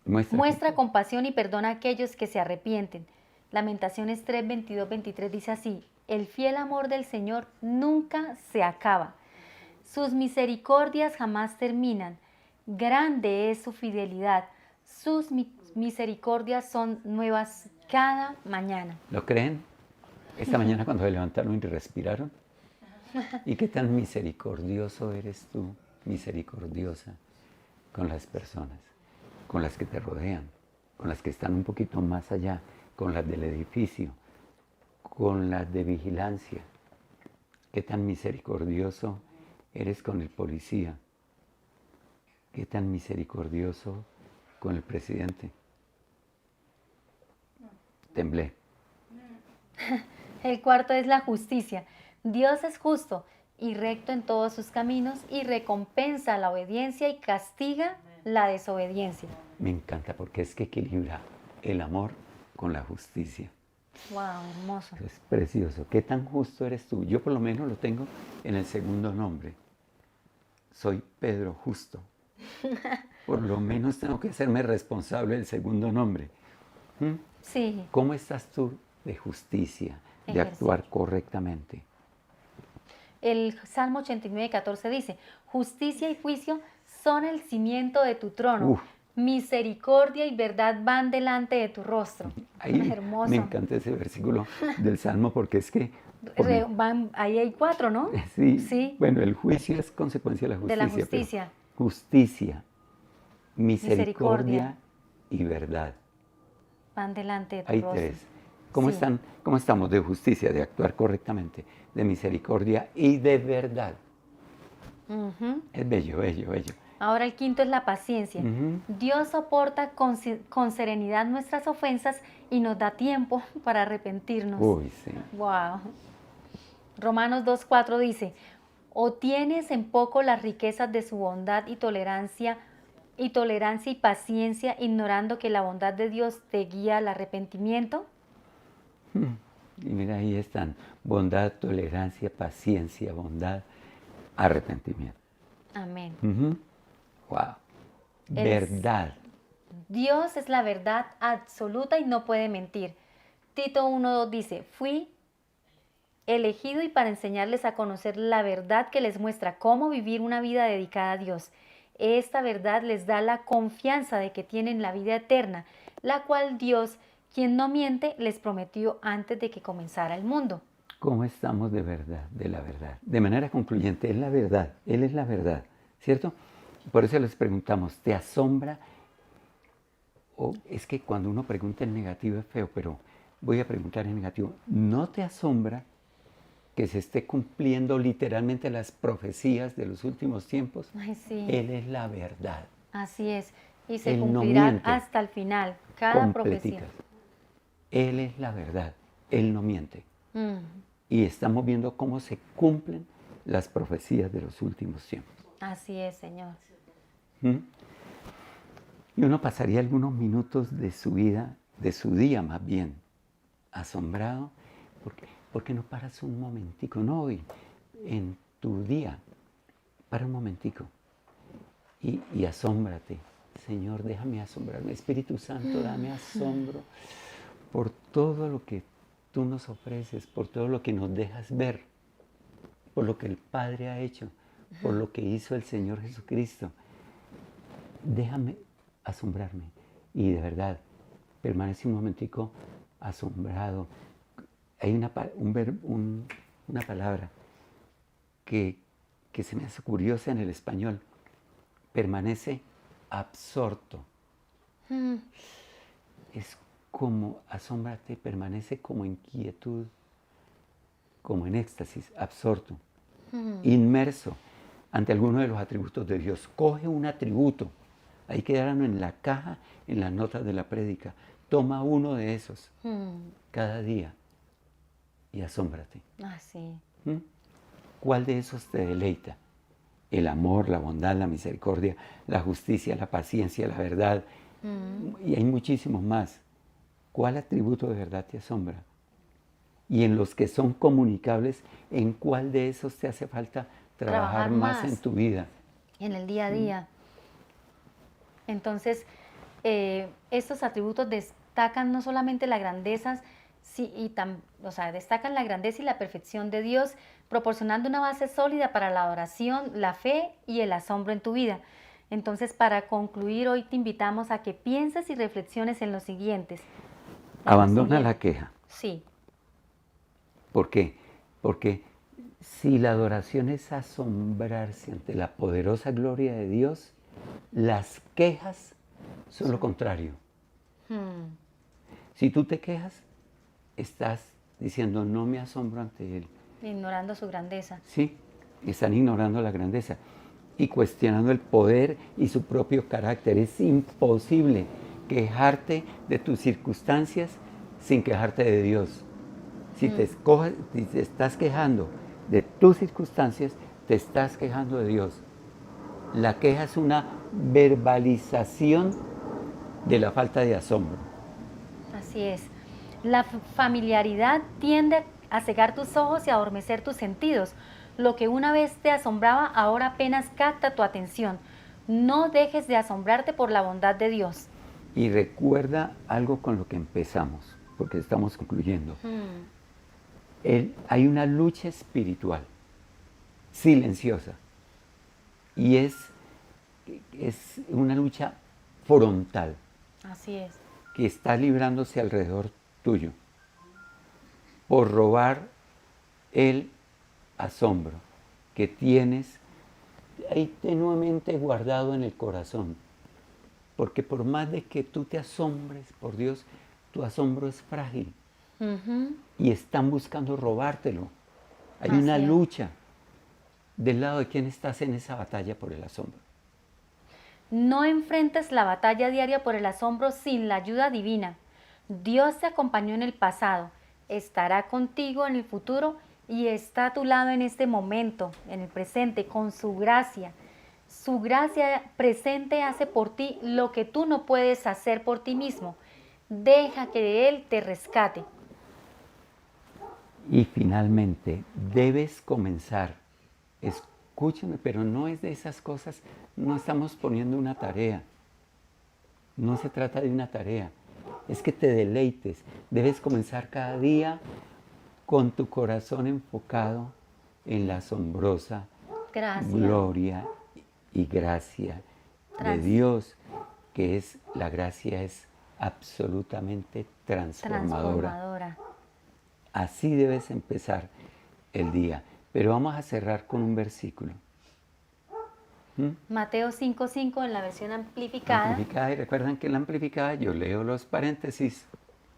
y perdona a aquellos que se arrepienten. Lamentaciones 3, 22, 23 dice así: el fiel amor del Señor nunca se acaba. Sus misericordias jamás terminan. Grande es su fidelidad. Sus misericordias son nuevas cada mañana. ¿Lo creen? Esta mañana cuando se levantaron y respiraron. ¿Y qué tan misericordioso eres tú, misericordiosa, con las personas, con las que te rodean, con las que están un poquito más allá, con las del edificio, con las de vigilancia? ¿Qué tan misericordioso eres con el policía? ¿Qué tan misericordioso con el presidente? Temblé. El cuarto es la justicia. Dios es justo y recto en todos sus caminos y recompensa la obediencia y castiga la desobediencia. Me encanta porque es que equilibra el amor con la justicia. Wow, hermoso. Es precioso. ¿Qué tan justo eres tú? Yo por lo menos lo tengo en el segundo nombre. Soy Pedro Justo. Por lo menos tengo que hacerme responsable del segundo nombre. Sí. ¿Cómo estás tú de justicia, de actuar correctamente? El Salmo 89:14 dice: justicia y juicio son el cimiento de tu trono. Uf. Misericordia y verdad van delante de tu rostro. Ahí Hermoso. me encanta ese versículo del Salmo porque es que... Ahí hay 4, ¿no? Sí, Sí. Bueno, el juicio es consecuencia de la justicia. De la justicia. Justicia, misericordia y verdad. Van delante de tu Hay rostro. 3. ¿Cómo Sí. ¿Cómo estamos de justicia, de actuar correctamente, de misericordia y de verdad? Es bello, bello, bello. Ahora el quinto es la paciencia. Dios soporta con serenidad nuestras ofensas y nos da tiempo para arrepentirnos. Uy, sí. Wow. Romanos 2:4 dice: o tienes en poco las riquezas de su bondad y tolerancia y paciencia, ignorando que la bondad de Dios te guía al arrepentimiento. Y mira, ahí están: bondad, tolerancia, paciencia, bondad, arrepentimiento. Amén. Wow. Verdad. Dios es la verdad absoluta y no puede mentir. Tito 1:2 dice: fui elegido y para enseñarles a conocer la verdad que les muestra cómo vivir una vida dedicada a Dios. Esta verdad les da la confianza de que tienen la vida eterna, la cual Dios, quien no miente, les prometió antes de que comenzara el mundo. ¿Cómo estamos de verdad, de la verdad? De manera concluyente, es la verdad, Él es la verdad, ¿cierto? Por eso les preguntamos, ¿te asombra? O es que cuando uno pregunta en negativo es feo, pero voy a preguntar en negativo. ¿No te asombra que se esté cumpliendo literalmente las profecías de los últimos tiempos? Ay, sí. Él es la verdad. Así es. Y se Él no cumplirá miente. hasta el final, cada profecía. Completicas. Él es la verdad. Él no miente. Y estamos viendo cómo se cumplen las profecías de los últimos tiempos. Así es, Señor. Y uno pasaría algunos minutos de su vida, de su día más bien, asombrado, porque no paras un momentico, no hoy, en tu día, para un momentico y asómbrate Señor, déjame asombrarme. Espíritu Santo, dame asombro por todo lo que tú nos ofreces, por todo lo que nos dejas ver, por lo que el Padre ha hecho, por lo que hizo el Señor Jesucristo. Déjame asombrarme. Y de verdad, permanece un momentico asombrado. Hay una palabra que se me hace curiosa en el español. Permanece absorto. Es como, asómbrate, permanece como en quietud, como en éxtasis, absorto, inmerso ante alguno de los atributos de Dios. Coge un atributo, ahí quedaron en la caja, en las notas de la prédica. Toma uno de esos cada día y asómbrate. Así. ¿Cuál de esos te deleita? El amor, la bondad, la misericordia, la justicia, la paciencia, la verdad. Y hay muchísimos más. ¿Cuál atributo de verdad te asombra? Y en los que son comunicables, ¿en cuál de esos te hace falta trabajar más en tu vida? En el día a día. Entonces, estos atributos destacan no solamente la grandeza, destacan la grandeza y la perfección de Dios, proporcionando una base sólida para la adoración, la fe y el asombro en tu vida. Entonces, para concluir, hoy te invitamos a que pienses y reflexiones en los siguientes. Abandona la queja. Sí. ¿Por qué? Porque si la adoración es asombrarse ante la poderosa gloria de Dios, las quejas son lo contrario. Si tú te quejas, estás diciendo, no me asombro ante Él. Ignorando su grandeza. Sí, están ignorando la grandeza y cuestionando el poder y su propio carácter. Es imposible quejarte de tus circunstancias sin quejarte de Dios. Si te estás quejando de tus circunstancias, te estás quejando de Dios. La queja es una verbalización de la falta de asombro. Así es. La familiaridad tiende a cegar tus ojos y a adormecer tus sentidos. Lo que una vez te asombraba, ahora apenas capta tu atención. No dejes de asombrarte por la bondad de Dios. Y recuerda algo con lo que empezamos, porque estamos concluyendo. Hay una lucha espiritual, silenciosa, y es una lucha frontal. Así es. Que está librándose alrededor tuyo por robar el asombro que tienes ahí tenuemente guardado en el corazón. Porque por más de que tú te asombres por Dios, tu asombro es frágil. Y están buscando robártelo. Hay una lucha. ¿Del lado de quién estás en esa batalla por el asombro? No enfrentes la batalla diaria por el asombro sin la ayuda divina. Dios te acompañó en el pasado, estará contigo en el futuro y está a tu lado en este momento, en el presente, con su gracia. Su gracia presente hace por ti lo que tú no puedes hacer por ti mismo. Deja que Él te rescate. Y finalmente, debes comenzar. Escúchame, pero no es de esas cosas, no estamos poniendo una tarea. No se trata de una tarea. Es que te deleites. Debes comenzar cada día con tu corazón enfocado en la asombrosa gloria y gracia de Dios, que es la gracia es absolutamente transformadora. Así debes empezar el día. Pero vamos a cerrar con un versículo. Mateo 5:5 en la versión amplificada. Y recuerdan que en la amplificada yo leo los paréntesis.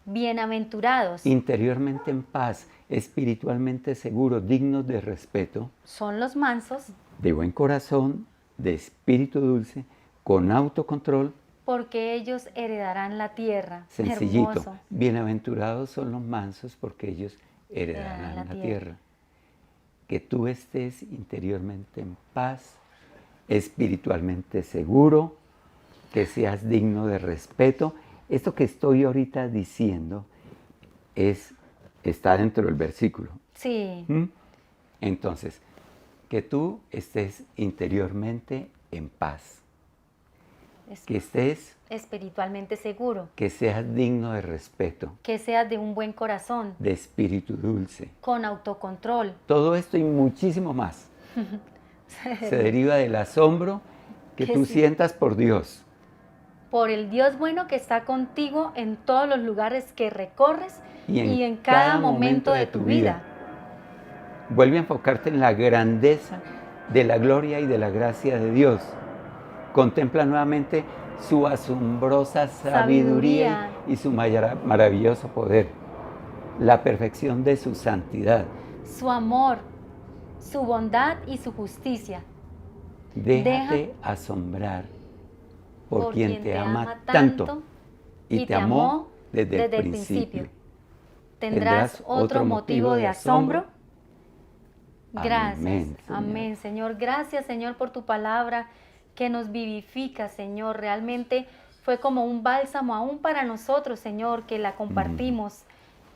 Bienaventurados. Interiormente en paz, espiritualmente seguros, dignos de respeto. Son los mansos. De buen corazón, de espíritu dulce, con autocontrol. Porque ellos heredarán la tierra. Sencillito. Hermoso. Bienaventurados son los mansos porque ellos heredarán la tierra. Que tú estés interiormente en paz, espiritualmente seguro, que seas digno de respeto. Esto que estoy ahorita diciendo está dentro del versículo. Sí. Entonces, que tú estés interiormente en paz. que estés, espiritualmente seguro, que seas digno de respeto, que seas de un buen corazón, de espíritu dulce. con autocontrol. Todo esto y muchísimo más se deriva del asombro que Que tú sí. sientas por Dios. Por el Dios bueno que está contigo en todos los lugares que recorres Y y en en cada cada momento de tu vida. Vuelve a enfocarte en la grandeza de la gloria y de la gracia de Dios. Contempla nuevamente su asombrosa sabiduría y su maravilloso poder, la perfección de su santidad. Su amor, su bondad y su justicia. Déjate asombrar por quien te ama tanto y te amó desde el principio. ¿Tendrás otro motivo de asombro? Gracias. Amén, Señor. Amén, Señor. Gracias, Señor, por tu palabra que nos vivifica, Señor. Realmente fue como un bálsamo aún para nosotros, Señor, que la compartimos.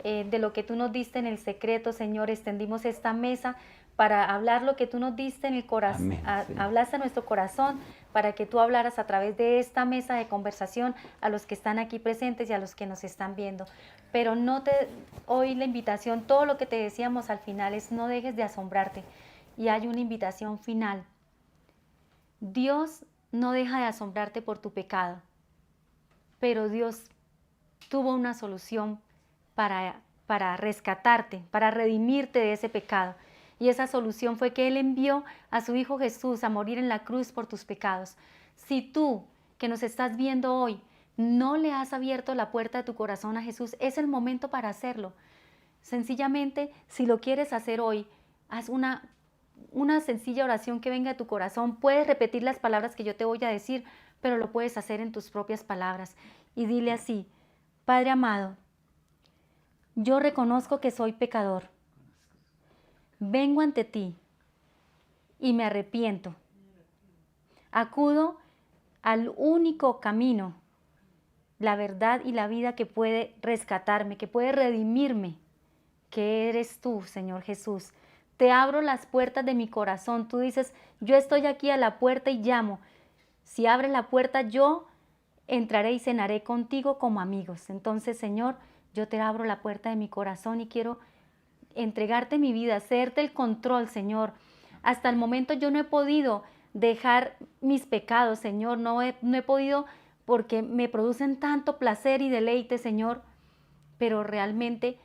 De lo que tú nos diste en el secreto, Señor, extendimos esta mesa para hablar lo que tú nos diste en el corazón, hablaste a nuestro corazón, para que tú hablaras a través de esta mesa de conversación a los que están aquí presentes y a los que nos están viendo. Pero hoy la invitación, todo lo que te decíamos al final es no dejes de asombrarte. Y hay una invitación final. Dios no deja de asombrarte por tu pecado, pero Dios tuvo una solución para rescatarte, para redimirte de ese pecado. Y esa solución fue que Él envió a su Hijo Jesús a morir en la cruz por tus pecados. Si tú, que nos estás viendo hoy, no le has abierto la puerta de tu corazón a Jesús, es el momento para hacerlo. Sencillamente, si lo quieres hacer hoy, haz una sencilla oración que venga de tu corazón. Puedes repetir las palabras que yo te voy a decir, pero lo puedes hacer en tus propias palabras. Y dile así: Padre amado, yo reconozco que soy pecador. Vengo ante ti y me arrepiento. Acudo al único camino, la verdad y la vida que puede rescatarme, que puede redimirme, que eres tú, Señor Jesús. Te abro las puertas de mi corazón. Tú dices, yo estoy aquí a la puerta y llamo. Si abres la puerta, yo entraré y cenaré contigo como amigos. Entonces, Señor, yo te abro la puerta de mi corazón y quiero entregarte mi vida, hacerte el control, Señor. Hasta el momento yo no he podido dejar mis pecados, Señor. No he podido porque me producen tanto placer y deleite, Señor. Pero realmente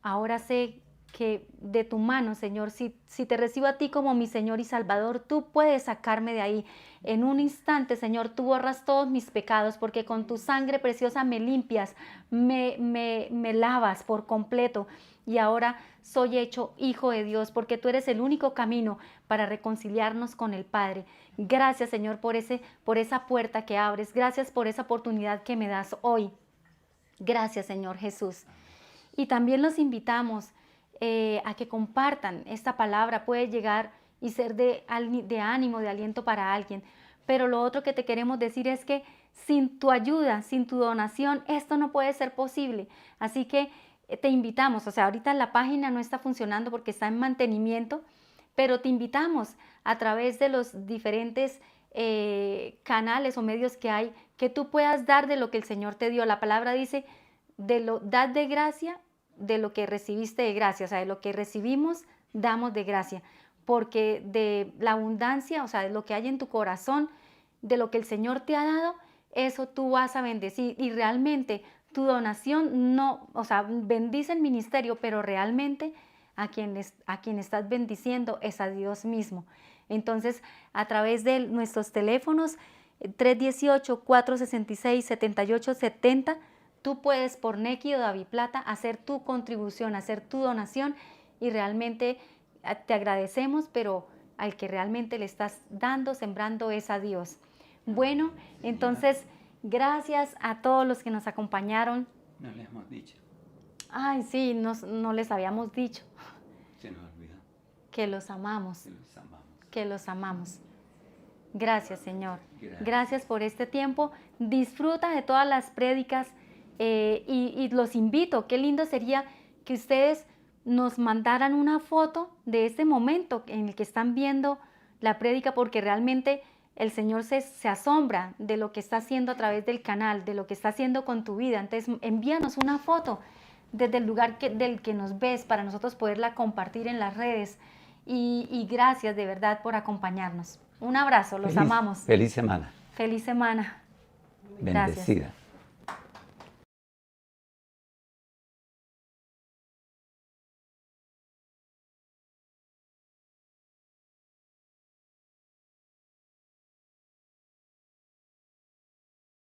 ahora sé que de tu mano, Señor, si te recibo a ti como mi Señor y Salvador, tú puedes sacarme de ahí. En un instante, Señor, tú borras todos mis pecados, porque con tu sangre preciosa me limpias, me lavas por completo. Y ahora soy hecho hijo de Dios, porque tú eres el único camino para reconciliarnos con el Padre. Gracias, Señor, por esa puerta que abres. Gracias por esa oportunidad que me das hoy. Gracias, Señor Jesús. Y también los invitamos a que compartan esta palabra. Puede llegar y ser de ánimo, de aliento para alguien. Pero lo otro que te queremos decir es que sin tu ayuda, sin tu donación, esto no puede ser posible. Así que te invitamos, ahorita la página no está funcionando porque está en mantenimiento, pero te invitamos a través de los diferentes canales o medios que hay, que tú puedas dar de lo que el Señor te dio. La palabra dice, dad de gracia de lo que recibiste de gracia, de lo que recibimos, damos de gracia, porque de la abundancia, de lo que hay en tu corazón, de lo que el Señor te ha dado, eso tú vas a bendecir. Y realmente tu donación no, bendice el ministerio, pero realmente a quien estás bendiciendo es a Dios mismo. Entonces, a través de nuestros teléfonos 318-466-7870, tú puedes por Nequi o DaviPlata hacer tu contribución, hacer tu donación, y realmente te agradecemos, pero al que realmente le estás dando, sembrando, es a Dios. Bueno, entonces, gracias a todos los que nos acompañaron. No les hemos dicho. Ay, sí, no les habíamos dicho. Se nos olvidó. Que los amamos. Que los amamos. Que los amamos. Gracias, Señor. Gracias. Gracias por este tiempo. Disfruta de todas las prédicas y los invito. Qué lindo sería que ustedes nos mandaran una foto de este momento en el que están viendo la prédica, porque realmente el Señor se asombra de lo que está haciendo a través del canal, de lo que está haciendo con tu vida. Entonces, envíanos una foto desde el lugar del que nos ves para nosotros poderla compartir en las redes. Y gracias de verdad por acompañarnos. Un abrazo, los amamos. Feliz semana. Feliz semana. Gracias. Bendecida.